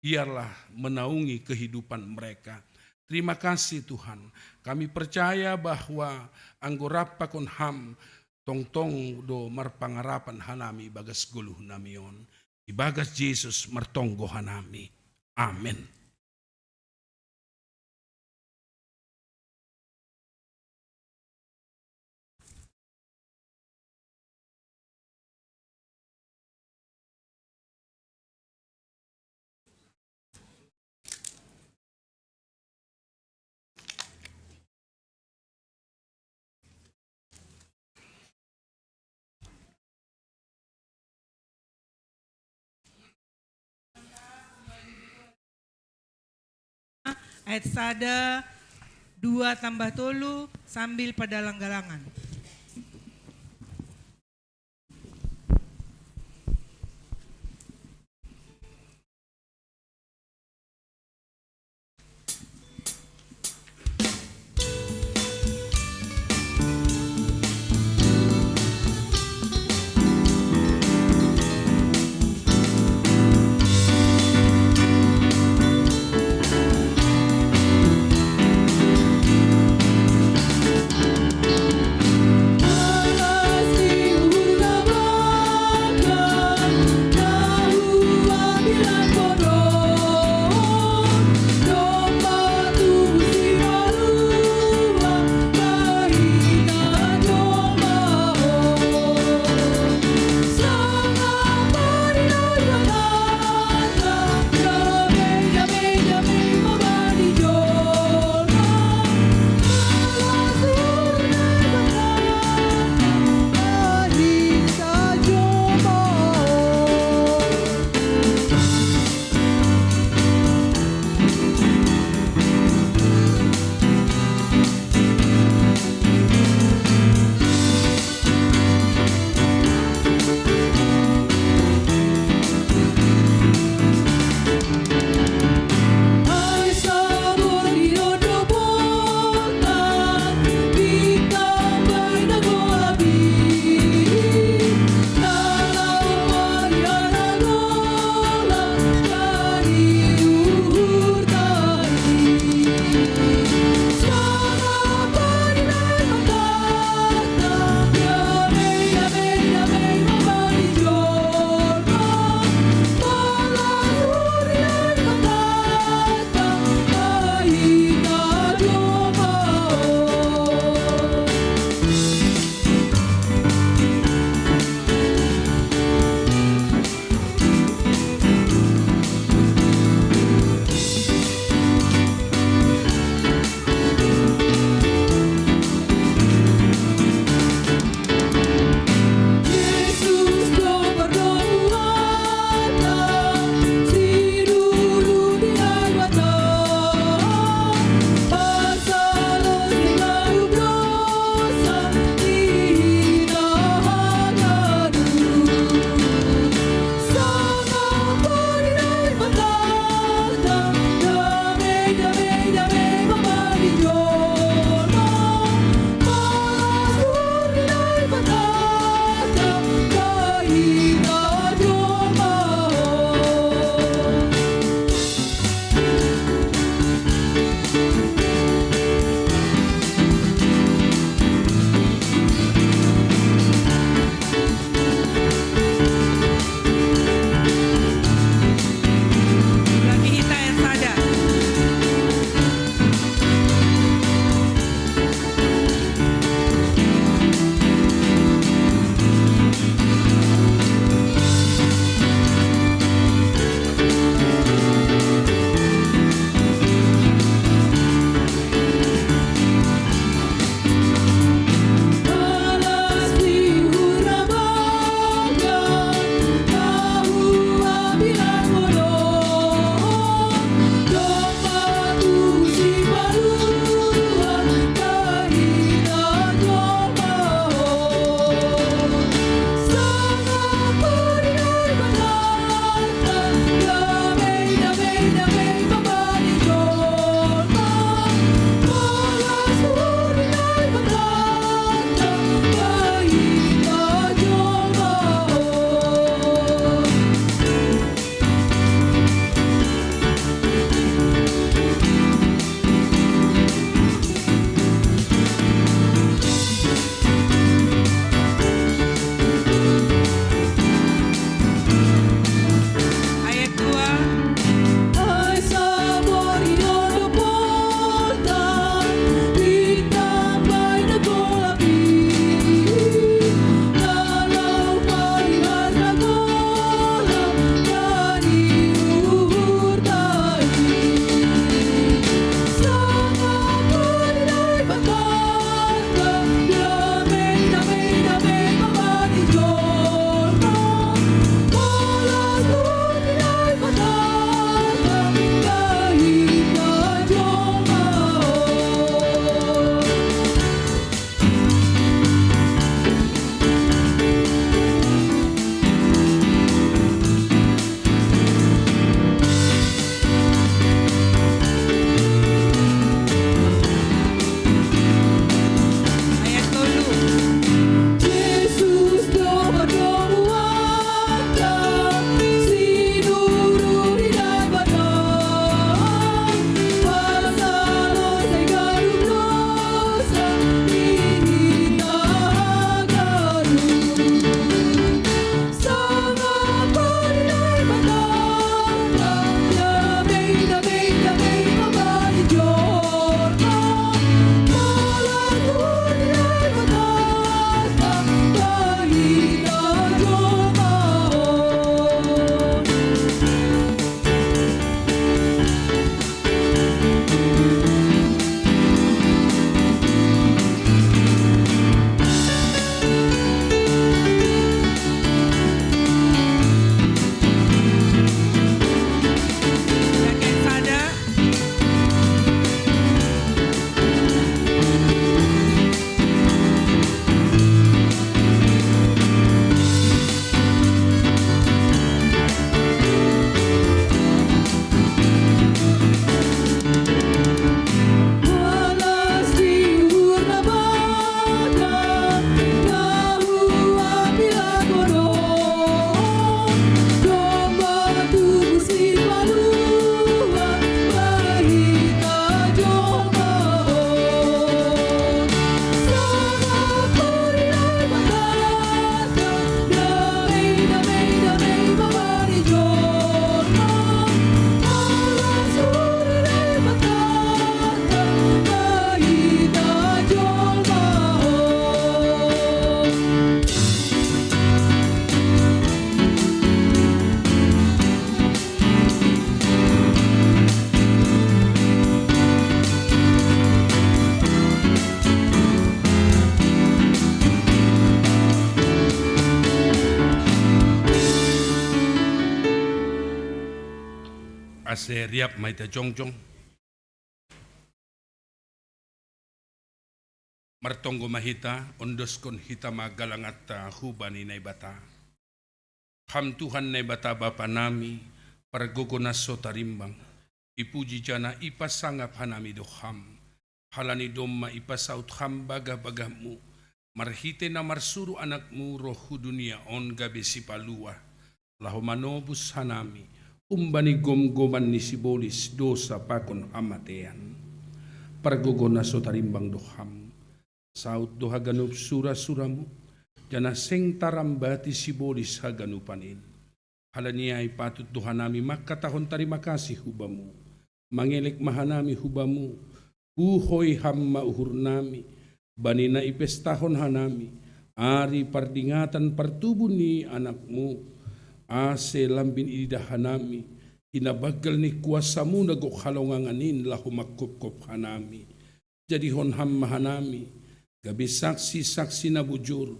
Biarlah menaungi kehidupan mereka. Terima kasih Tuhan. Kami percaya bahwa anggorapa kon ham, tongtong do marpangarapan hanami bagas guluh namion. Ibagas Jesus martonggo hanami. Amen.
Ayat sada 2+3 sambil pada langgalangan.
ase riap maita jongjong. Martonggo mahita, ondoskon hita magalangatta hubani na ibata. Ham Tuhan na ibata Bapa nami, pargogonaso tarimbang. Ipuji jana ipasangap hanami doham. Halani domma ipasaut ham baga-bagamu. Marhite na marsuru anakmu rohu dunia on gabe sipalua. Laho manobus hanami. Umbani gom-goman ni sibolis dosa pakon hamatean. Pargogonaso tarimbang doham. Saut doha ganup sura-suramu, jana seng tarambati sibolis haganupanin. Halaniay patut doha nami makatahon terima kasih hubamu. Mangelik mahanami hubamu, uhoy hamma uhur nami, banina ipestahon hanami, ari pardingatan partubun ni anakmu, ase lambin idah hanami, hinabagal ni kuasamu nagok halonganganin lahu makup-kup hanami. Jadi hon hamma hanami, gabi saksi-saksi na bujur,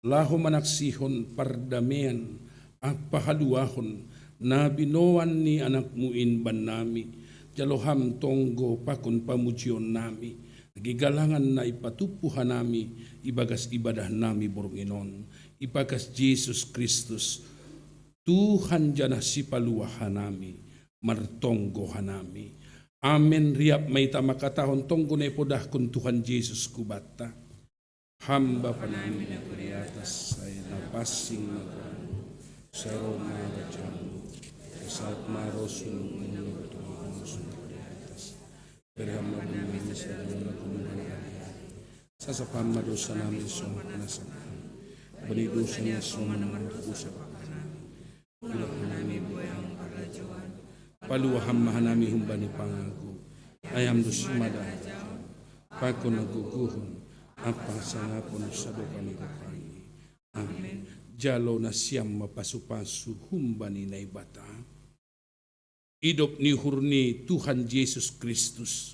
laho manaksihon pardamian, apa haluahon, na binoan ni anakmu inban nami, jaloham tonggo pakon pamujion nami, nagigalangan na ipatupuhan nami, ibagas ibadah nami bornginon, ibagas Jesus Kristus, Tuhan jana sipaluahan nami, martonggo hanami. Amen riap maita makatahon tonggo na ipodah kun Tuhan Yesus kubata. Hamba panami na di atas ay napasing na grano, sa Roma rajamu, saat marosun ng tumusun di atas. Berhamba namin sa dalam lagunan kaya. Sa sapamadosa namin sumang nasakan, banidosa niya sumang usap. Bilak namin buayang parajuan, paluaham mahanami humbani pangaku, ayam dusimada, pako naguguhon, apa sangapon sa dokan ikapangi. Amen. Jalo na siyam mapasupasu humbani na ibata. Idop ni hurni Tuhan Yesus Kristus.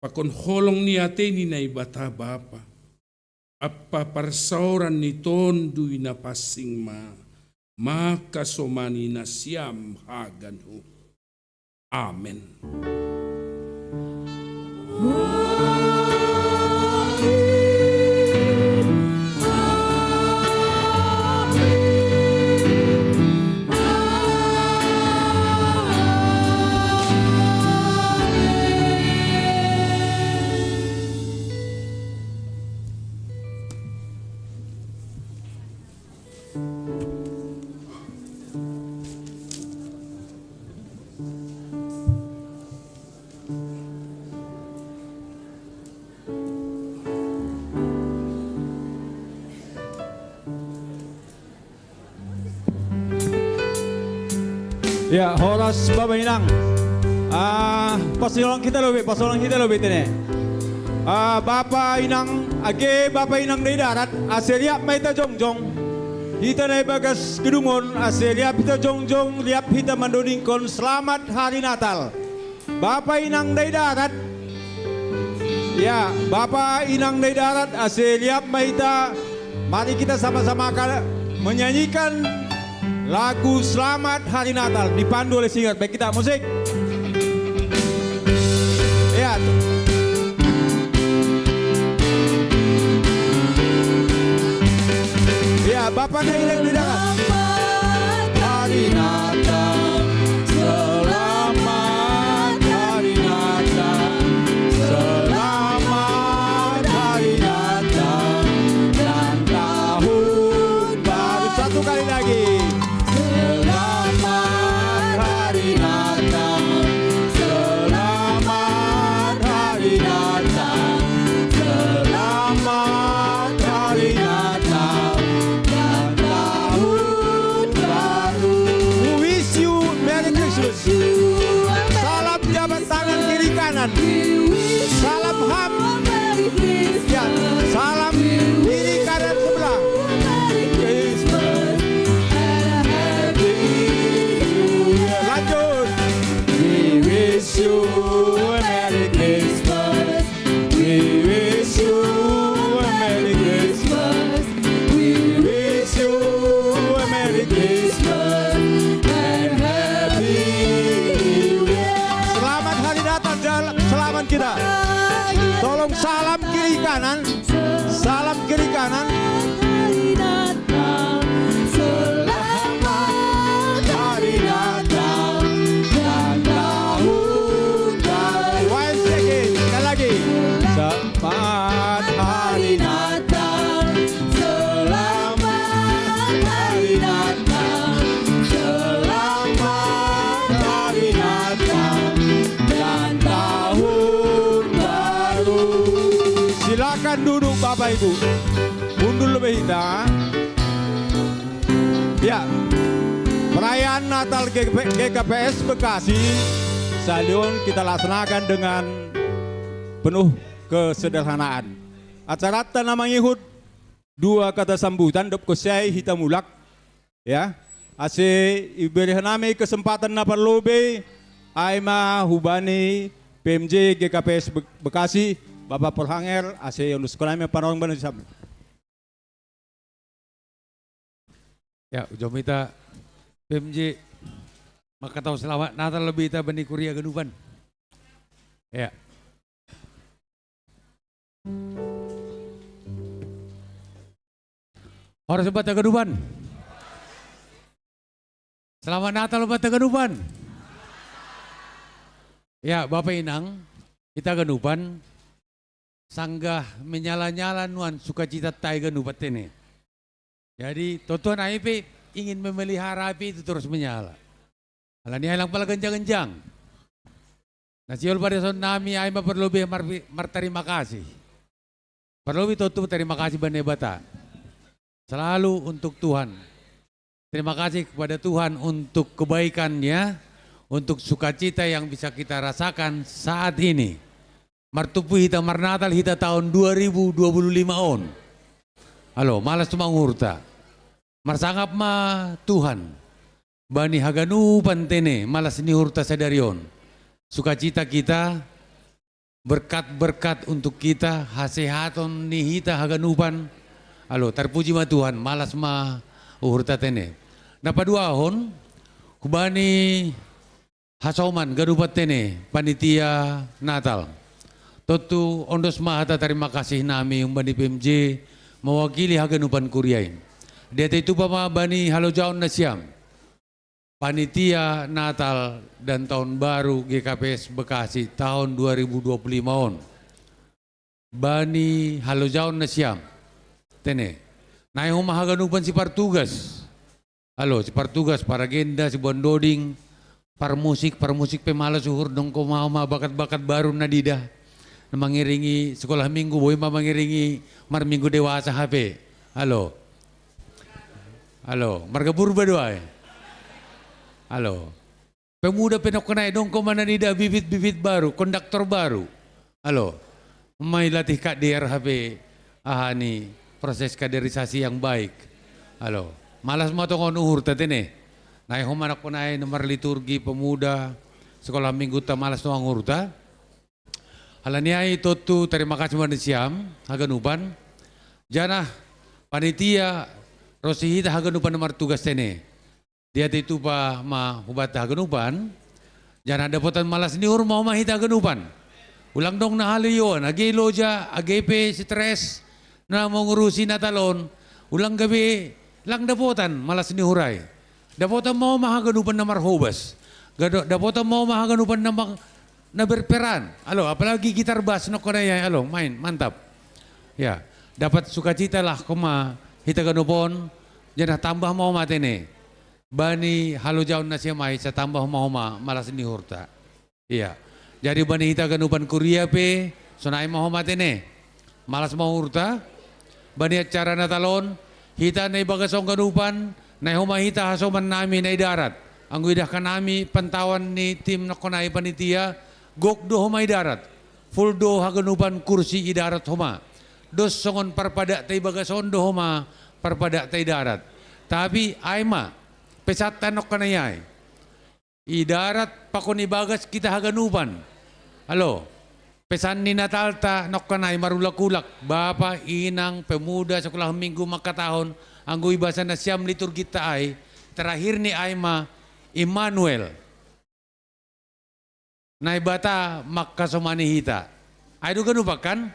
Pakon holong ni ate ni na ibata Bapa. Apa parsauran ni tonduy na pasing makasomani na siyam haganho. Amen.
Ya, horas Bapak Inang. Pasulong kita lebih tene. Bapak Inang, Bapak Inang dari darat, aseliap maita jongjong. Kita naik bagas gedungon, aseliap kita jongjong, liap kita mendodingkon selamat hari Natal. Bapak Inang dari darat. Ya, Bapak Inang dari darat, aseliap maita. Mari kita sama-sama menyanyikan lagu Selamat Hari Natal dipandu oleh singer. Baik, kita musik. Ya. Ya, Bapak Nailang di dalam. Hari Natal, selamat Hari Natal, selamat Hari Natal dan tahun baru. Satu kali lagi. Selamat Hari Natal, selamat Hari Natal, selamat Hari Natal dan tahun Silakan duduk Bapak Ibu. Mundur lebih kita. Ya, perayaan Natal GKPS Bekasi Stadion kita laksanakan dengan penuh kesederhanaan. Acara tanam ngihut dua kata sambutan dop kusai hitam mulak ya. Ase iberi nami kesempatan napar lobe aima hubani PMJ GKPS Bekasi Bapak Perhanger ase yang sekolah panong benar sab.
Ya, ujomita PMJ maka tahu selamat Natal lebih kita benih kuria genuban. Ya. Orang sebat genuban. Selamat Natal lebat genuban. Ya, Bapak Inang, kita genuban sanggah menyala-nyala nuan sukacita tai genubat ini. Jadi tuan IP ingin memelihara api itu terus menyala. Alani hilang pala genjang-genjang. Nasiol pada son nami ay perlu terima kasih. Perlu tutup terima kasih banebata. Selalu untuk Tuhan. Terima kasih kepada Tuhan untuk kebaikannya, untuk sukacita yang bisa kita rasakan saat ini. Martupu hita marnatal hita tahun 2025 on. Halo, malas tumang hurta. Marsangap ma Tuhan. Bani haganu pantene malas ni hurta sadarion. Sukacita kita, berkat-berkat untuk kita, hasehaton ni hita haganupan. Halo, terpuji ma Tuhan, malas ma hurta tene. Napadua hon, kubani hasoman gadupat tene, panitia Natal. Totu ondos mahata terima kasih nami umbani PMJ mewakili haganupan kuriain. Dia itu Bapak Bani Halo Jaun Nasyam, panitia Natal dan Tahun Baru GKPS Bekasi tahun 2025 on. Bani Halo Jaun Nasyam, tene, naik rumah haganupan si partugas. Halo, si partugas, para agenda, si bondoding, para musik pemala suhur dong ko mau bakat-bakat baru nadida. Mengiringi sekolah minggu, boy mengiringi mar minggu dewasa HP. Halo. Halo, marga purba doa. Halo. Pemuda penok kenai dong ko mana nida bibit-bibit baru, konduktor baru. Halo. May latih kak DRHP. Ahani proses kaderisasi yang baik. Halo. Malas mo to kon uhur tatene. Nai homanak ko nai nomor liturgi pemuda sekolah minggu ta malas to ang urta. Halaniai totu terima kasih manisiam haganuban. Janah panitia Rosihita haganupan nomor tugas tene. Dia itu pa ma hubat haganupan. Jangan ada potan malas ni mau mahita haganupan. Ulang dong na haliyon. Agi loja, agepe stres na mau ngurusi Natalon. Ulang gabi lang dapotan malas ni huray. Dapotan mau mahaganupan na marhobas. Dapotan mau mahaganupan na berperan. Alo, apalagi gitar bass no konaya. Alo, main mantap. Ya, dapat sukacita lah kuma hita ganupon, jangan tambah mau matene. Bani Halo Jaun Nasyamai sa tambah mau malas ni hurta. Iya. Jadi bani hita ganupan kuria pe, sonai mau matene. Malas mau hurta. Bani acara Natalon, hita na bagasong ganupan, na huma hita hasoman nami na darat. Ang widah ka nami pantawan ni tim na konai panitia, gok do humay darat. Full do haganupan kursi idarat huma. Dos songon parpada tay bagasondo homa parpada tay darat. Tapi aima pesat tanok kanayay. Idarat pakoni bagas kita haganupan. Halo. Pesan ni Natalta nok kanay marulakulak. Bapa, inang, pemuda sekolah minggu makatahon anggo ibasa na siyam liturgi taay. Terakhir ni aima Immanuel. Naibata makasomani hita. Ay do ganupakan?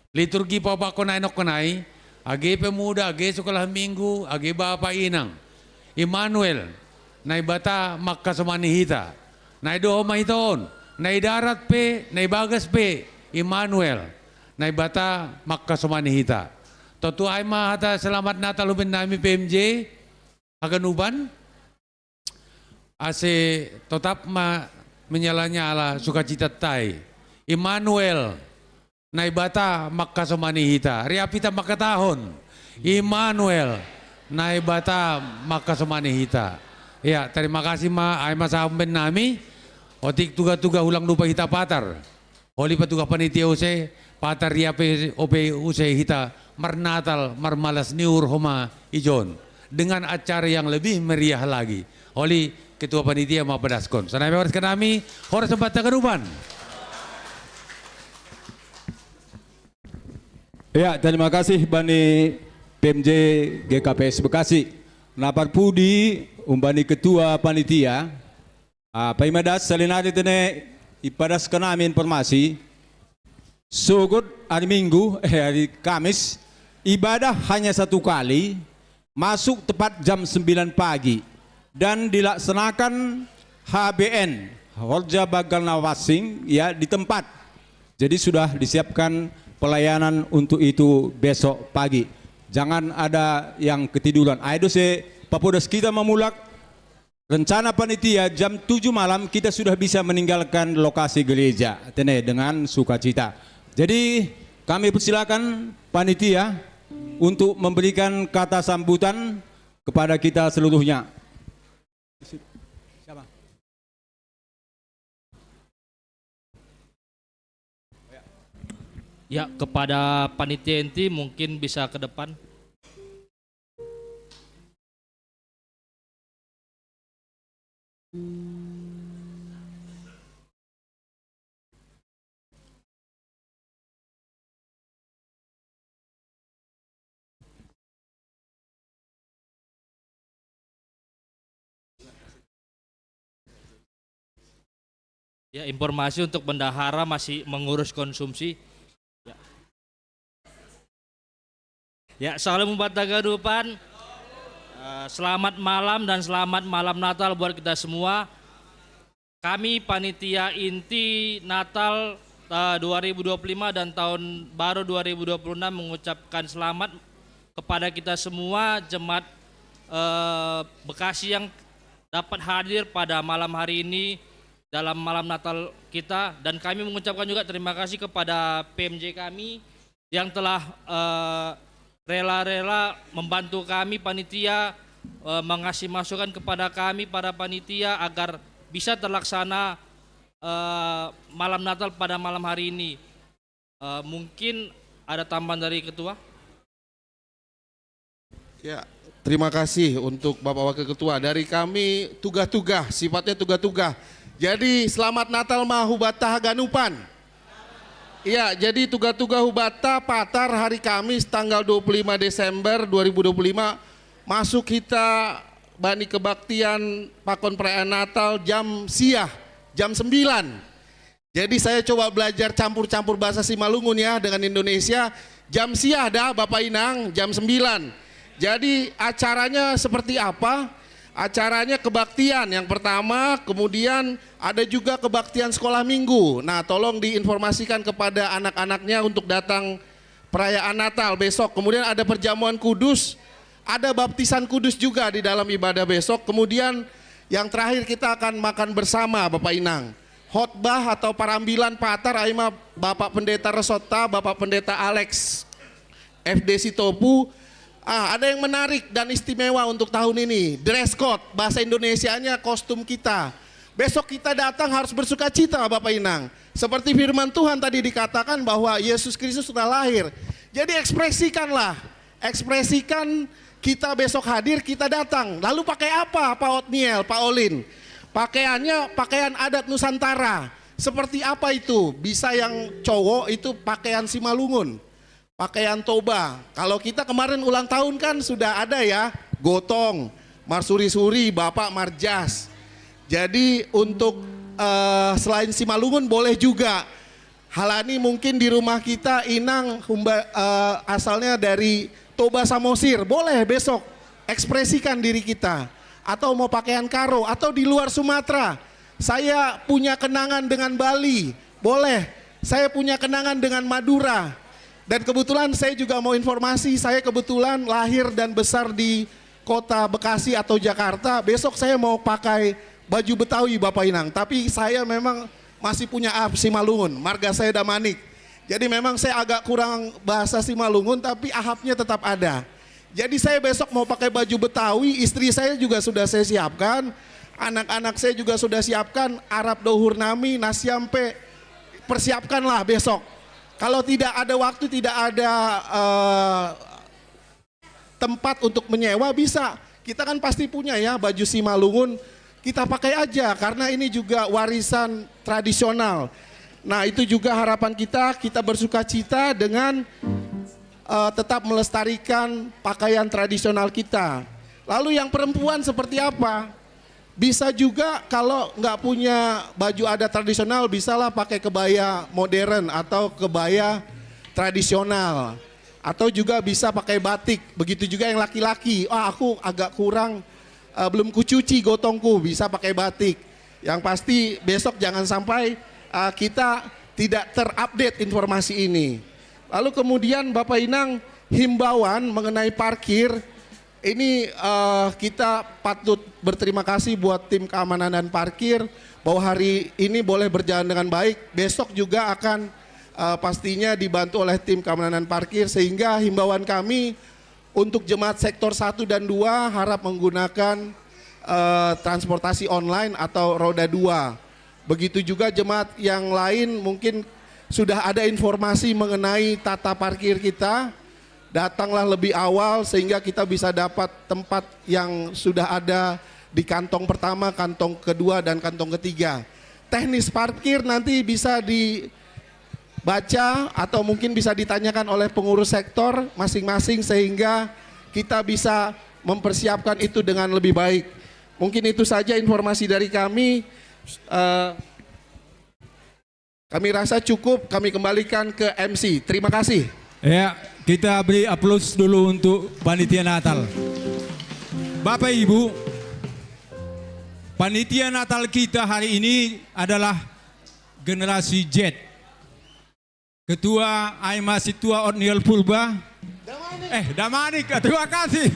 Liturgi papa ko na inok kanay, agi pemuda, agi sekolah minggu, agi bapa inang. Immanuel, naibata makasomani hita. Naido mahitoon, naidarat pe, naibagas pe, Immanuel, naibata makasomani hita. Totu ay mahata selamat Natal ubin nami PMJ, haganuban. Ase tetap menyala-nyala sukacita tay. Immanuel, naibata makasumani-hita. Riap hita makatahon. Immanuel, naibata makasumani-hita. Ya, terima kasih ay masamben nami. Otik tuga-tuga ulang lupa hita patar. Oli patuga panitia use, patar riape ope use hita marnatal marmalas niur homa ijon. Dengan acara yang lebih meriah lagi. Oli ketua panitia mapadaskon. Sanai bewaris kami, horas sempat tagaruban.
Ya, terima kasih Bani PMJ GKPS Bekasi. Napar pudi umbani ketua panitia. Paimadas salinari tene ipadas kami informasi. Sugod hari Minggu, hari Kamis, ibadah hanya satu kali, masuk tepat jam 9 pagi dan dilaksanakan HBN, Horja Bagal Nawasing, ya di tempat. Jadi sudah disiapkan pelayanan untuk itu besok pagi. Jangan ada yang ketiduran. Ayo se Papodas kita memulak rencana panitia jam 7 malam kita sudah bisa meninggalkan lokasi gereja dengan sukacita. Jadi kami persilakan panitia untuk memberikan kata sambutan kepada kita seluruhnya. Siapa?
Ya, kepada panitia inti mungkin bisa ke depan. Ya, informasi untuk bendahara masih mengurus konsumsi. Ya, salam batagadupan. Selamat malam dan selamat malam Natal buat kita semua. Kami panitia inti Natal 2025 dan tahun baru 2026 mengucapkan selamat kepada kita semua jemaat Bekasi yang dapat hadir pada malam hari ini dalam malam Natal kita, dan kami mengucapkan juga terima kasih kepada PMJ kami yang telah rela-rela membantu kami panitia, mengasih masukan kepada kami para panitia agar bisa terlaksana malam Natal pada malam hari ini. Mungkin ada tambahan dari ketua?
Ya, terima kasih untuk Bapak Wakil Ketua. Dari kami tugas-tugas, sifatnya tugas-tugas. Jadi selamat Natal mahubata haganupan. Iya, jadi tugas-tugas hubata patar hari Kamis tanggal 25 Desember 2025 masuk kita bani kebaktian pakon perayaan Natal jam siah, jam 9. Jadi saya coba belajar campur-campur bahasa Simalungun ya dengan Indonesia. Jam siah dah Bapak Inang, jam 9. Jadi acaranya seperti apa? Acaranya kebaktian yang pertama, kemudian ada juga kebaktian sekolah minggu. Nah, tolong diinformasikan kepada anak-anaknya untuk datang perayaan Natal besok. Kemudian ada perjamuan kudus, ada baptisan kudus juga di dalam ibadah besok. Kemudian yang terakhir kita akan makan bersama Bapak Inang. Khotbah atau parambilan patar aima Bapak Pendeta Resota, Bapak Pendeta Alex FD Sitopu. Ada yang menarik dan istimewa untuk tahun ini, dress code, bahasa Indonesianya kostum kita. Besok kita datang harus bersuka cita Bapak Inang. Seperti firman Tuhan tadi dikatakan bahwa Yesus Kristus sudah lahir. Jadi ekspresikanlah, ekspresikan kita besok hadir, kita datang. Lalu pakai apa Pak Otniel, Pak Olin? Pakaiannya pakaian adat Nusantara. Seperti apa itu? Bisa yang cowok itu pakaian Simalungun. Pakaian toba. Kalau kita kemarin ulang tahun kan sudah ada ya, gotong, marsuri-suri, Bapak Marjas. Jadi untuk selain Simalungun boleh juga. Halani mungkin di rumah kita Inang asalnya dari Toba Samosir, boleh besok ekspresikan diri kita. Atau mau pakaian karo, atau di luar Sumatera. Saya punya kenangan dengan Bali, boleh. Saya punya kenangan dengan Madura. Dan kebetulan saya juga mau informasi, saya kebetulan lahir dan besar di kota Bekasi atau Jakarta. Besok saya mau pakai baju Betawi Bapak Inang, tapi saya memang masih punya Simalungun, marga saya Damanik. Jadi memang saya agak kurang bahasa Simalungun tapi ahapnya tetap ada. Jadi saya besok mau pakai baju Betawi, istri saya juga sudah saya siapkan, anak-anak saya juga sudah siapkan, Arab Dohur Nami, Nasyampe, persiapkanlah besok. Kalau tidak ada waktu, tidak ada tempat untuk menyewa bisa. Kita kan pasti punya ya baju Simalungun, kita pakai aja karena ini juga warisan tradisional. Nah itu juga harapan kita bersuka cita dengan tetap melestarikan pakaian tradisional kita. Lalu yang perempuan seperti apa? Bisa juga kalau nggak punya baju adat tradisional, bisalah pakai kebaya modern atau kebaya tradisional. Atau juga bisa pakai batik, begitu juga yang laki-laki. Aku agak kurang, belum kucuci gotongku, bisa pakai batik. Yang pasti besok jangan sampai kita tidak terupdate informasi ini. Lalu kemudian Bapak Inang, himbauan mengenai parkir, ini kita patut berterima kasih buat tim keamanan dan parkir bahwa hari ini boleh berjalan dengan baik. Besok juga akan pastinya dibantu oleh tim keamanan dan parkir, sehingga himbauan kami untuk jemaat sektor 1 dan 2 harap menggunakan transportasi online atau roda 2. Begitu juga jemaat yang lain mungkin sudah ada informasi mengenai tata parkir kita, datanglah lebih awal sehingga kita bisa dapat tempat yang sudah ada di kantong pertama, kantong kedua, dan kantong ketiga. Teknis parkir nanti bisa dibaca atau mungkin bisa ditanyakan oleh pengurus sektor masing-masing sehingga kita bisa mempersiapkan itu dengan lebih baik. Mungkin itu saja informasi dari kami. Kami rasa cukup, kami kembalikan ke MC. Terima kasih.
Ya, kita beri aplaus dulu untuk panitia Natal. Bapak Ibu, panitia Natal kita hari ini adalah generasi Z. Ketua Aima Situa Otniel Purba. Damanik, terima kasih.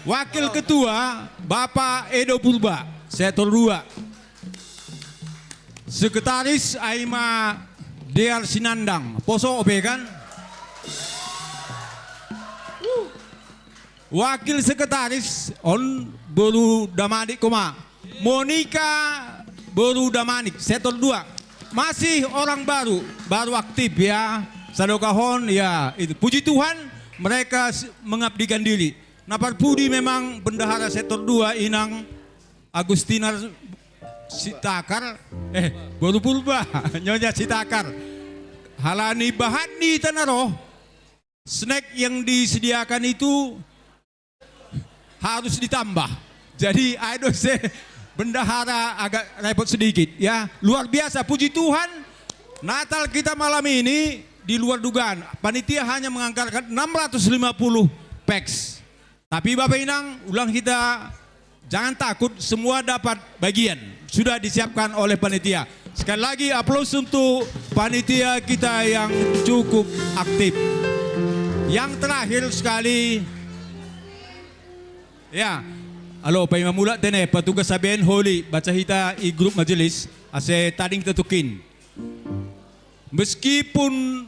Wakil Ketua Bapak Edo Purba, Sektor 2. Sekretaris Aima Dear Sinandang, Poso OP kan? Wakil Sekretaris On Boru Damanik Koma, Monika Boru Damanik, Sektor 2. Masih orang baru aktif ya. Sadokahon ya, itu puji Tuhan mereka mengabdikan diri. Napar Pudi memang bendahara Sektor 2 Inang Agustina Sitakar, Boru Purba, Nyonya Sitakar. Halani bahan di Tanah Roh, snack yang disediakan itu harus ditambah. Jadi bendahara agak repot sedikit ya. Luar biasa, puji Tuhan. Natal kita malam ini di luar dugaan. Panitia hanya menganggarkan 650 peks. Tapi Bapak Inang, ulang kita jangan takut, semua dapat bagian. Sudah disiapkan oleh panitia. Sekali lagi aplaus untuk panitia kita yang cukup aktif. Yang terakhir sekali, ya, halo Pak Imam Mula tene petugas sabian Holy baca hita i grup majelis ase tading tetukin. Meskipun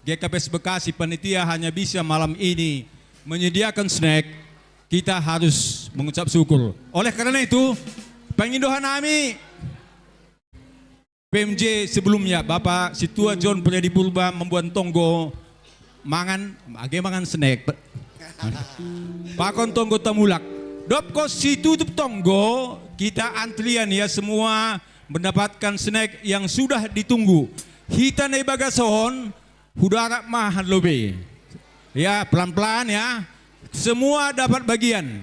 GKPS Bekasi panitia hanya bisa malam ini menyediakan snack, kita harus mengucap syukur. Oleh karena itu, pengindohan kami PMJ sebelumnya Bapak Situa John Priadi Purba membuat tonggo mangan snack. Pakon tonggo tamulak. Dopko si tutup tonggo, kita antrian ya semua mendapatkan snack yang sudah ditunggu. Hita nei bagason, hudara mahan lobe. Ya pelan-pelan ya, semua dapat bagian.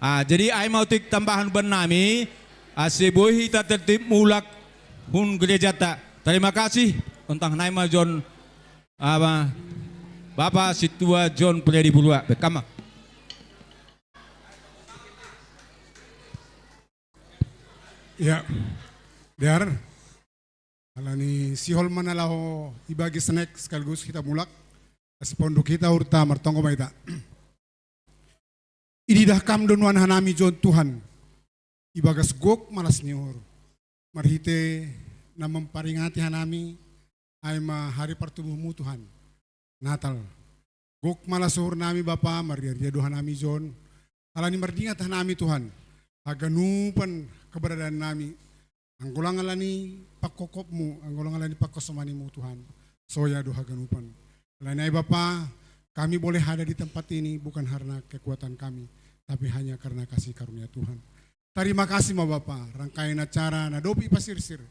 Jadi ay mau tik tambahan benami, aseboy hita tertib mulak hun gereja tak. Terima kasih untuk Naima John, Bapak Situa John Priadi Purba. Bekama.
Ya, biar alani sihol manalaho ibagi snack sekaligus kita mulak as pondok kita urta martonggo maita. Ididah kam donuan hanami John Tuhan ibagas gok malas niur marhite na memparingati hanami Aima hari pertumbuhmu Tuhan. Natal. Gok malasuhur nami Bapa, maria Tuhan nami John. Alani merdingat nami Tuhan. Haganupan keberadaan nami. Anggulang alani pakokopmu, anggulang alani pakosomanimu Tuhan. Soya doha ganupan. Alani Bapa, kami boleh ada di tempat ini bukan karena kekuatan kami, tapi hanya karena kasih karunia Tuhan. Terima kasih ma Bapa, rangkaian acara nadopi pasirsir.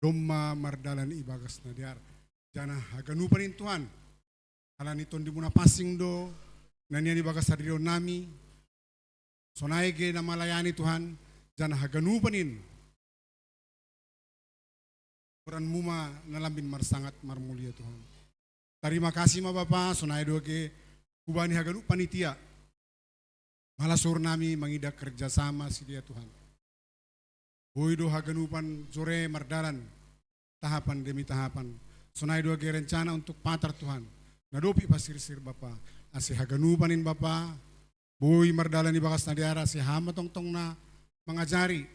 Doma mardalan ibagas nadiar. Jana haganupanin Tuhan. Alani ton di muna passing do, nania di bagas hadiron nami. Sonaige na malayani Tuhan, jana haganupanin. Peran muma nalambin marsangat marmulia Tuhan. Terima kasih ma Bapa, sonai doge kubani haganu panitia. Malasur nami mengidak kerjasama si dia Tuhan. Boido haganupan sore mardalan, tahapan demi tahapan. Sonai doge rencana untuk patar Tuhan. Nadopi pasir-sir Bapa, ase haganupanin Bapa. Boi mardalan di bakas nadiara, si hama tong-tong na mengajari.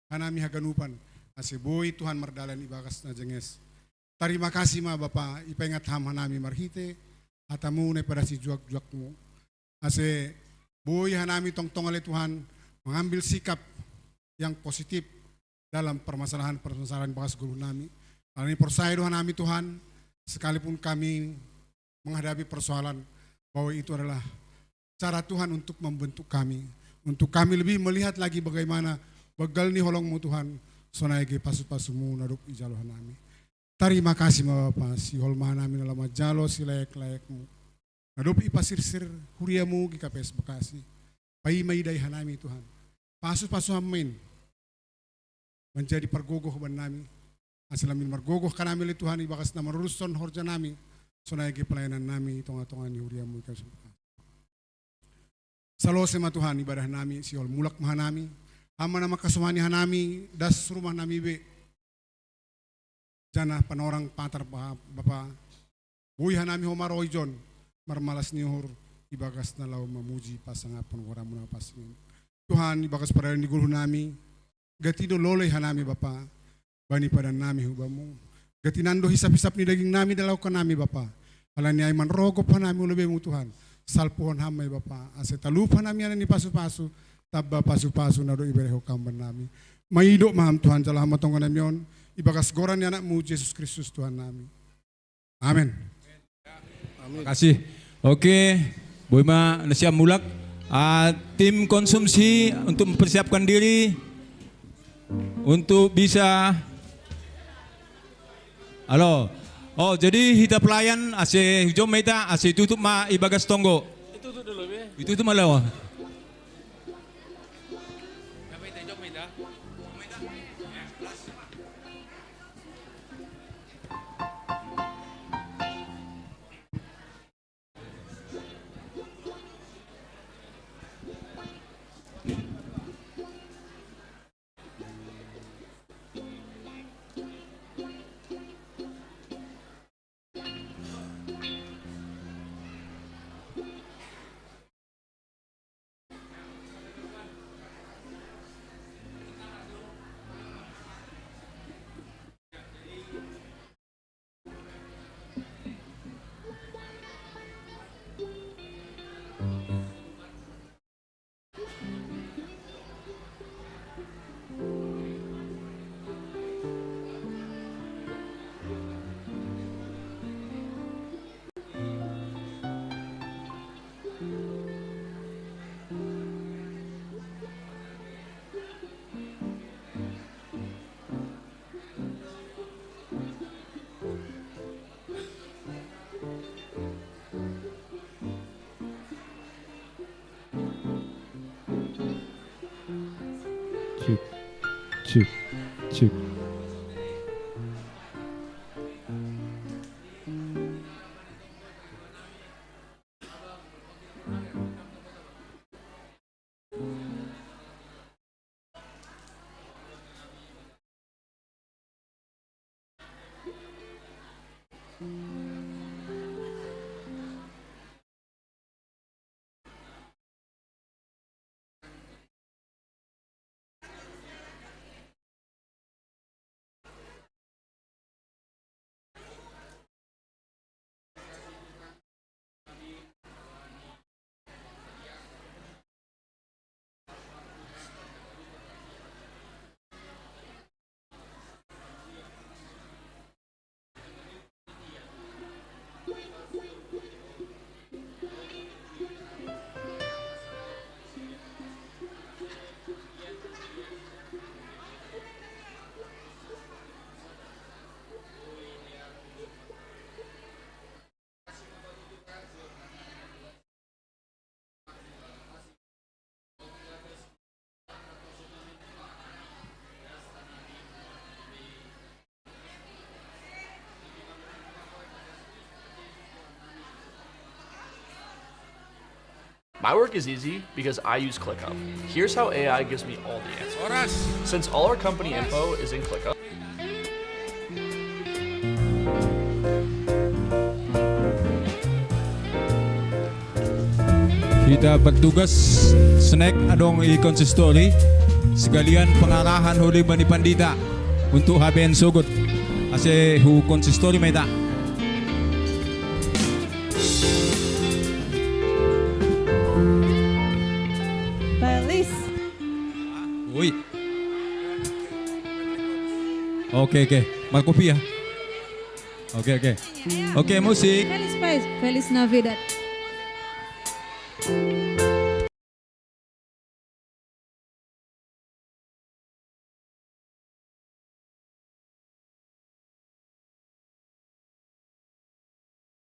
Kanami haganupan. Ase boy Tuhan mardalan ibagas na jenges. Terima kasih ma Bapa, ipaingat ham hanami marhite, hatamu na pada si juak-juakmu. Ase boy hanami tong-tong oleh Tuhan, mengambil sikap yang positif dalam permasalahan-permasalahan bagas guru nami. Hal ini persaya doa nami Tuhan, sekalipun kami menghadapi persoalan, bahwa itu adalah cara Tuhan untuk membentuk kami. Untuk kami lebih melihat lagi bagaimana begal ni holongmu Tuhan, sonaige pasu-pasumu naduk ijalohan nami. Terima kasih ma Bapa, si holma nami dalam jalo si layak-layakmu. Naduk ipasir-sir huriamu GKPS Bekasi. Pai maiday hanami Tuhan. Pasu-pasu amin. Menjadi pergogoh ban nami. Asilamin margogoh kanami le Tuhan ibakas na maruruson horja nami. Sonaige pelayanan nami tonga-tonga ni huriamu GKPS Bekasi. Salose ma Tuhan ibadah nami si hol mulak mahanami. Hama nama kasumani hanami das rumah nami be. Jana panorang patar Bapa. Buy hanami homaro ijon. Marmalas nihur ibagas na lau memuji pasangapan waramu na pasingin. Tuhan ibagas pada ni guru nami. Gatido loleh hanami Bapa. Bani pada nami hubamu. Gatinando hisap-hisap ni daging nami dalau ka nami Bapa. Alani ay man rogop hanami ulebemu Tuhan. Salpuhon hamay Bapa. Ase talupa nami ani pasu-pasu. Tabba pasu-pasu na do ibereho kamban nami. Maido maham Tuhan jalah matong nami yon. Ibagas goran ni anakmu Yesus Kristus Tuhan nami. Amin.
Terima kasih. Oke, Boy Ma Nasiam Mulak. Tim konsumsi untuk mempersiapkan diri untuk bisa. Halo. Oh, jadi kita pelayan ase jom kita ase tutup ma ibagas tonggo.
Itu dulu be.
Itu malah.
Cuk.
My work is easy because I use ClickUp. Here's how AI gives me all the answers. Since all our company info is in ClickUp,
Kita bertugas snack adong i-konsistori sekalian pengarahan huli bani pandita untuk HBN Sogot ase hu konsistori mai ta.
Felis.
Oi. Oke. Markopi ya. Oke. Oke, musik.
Feliz Navidad.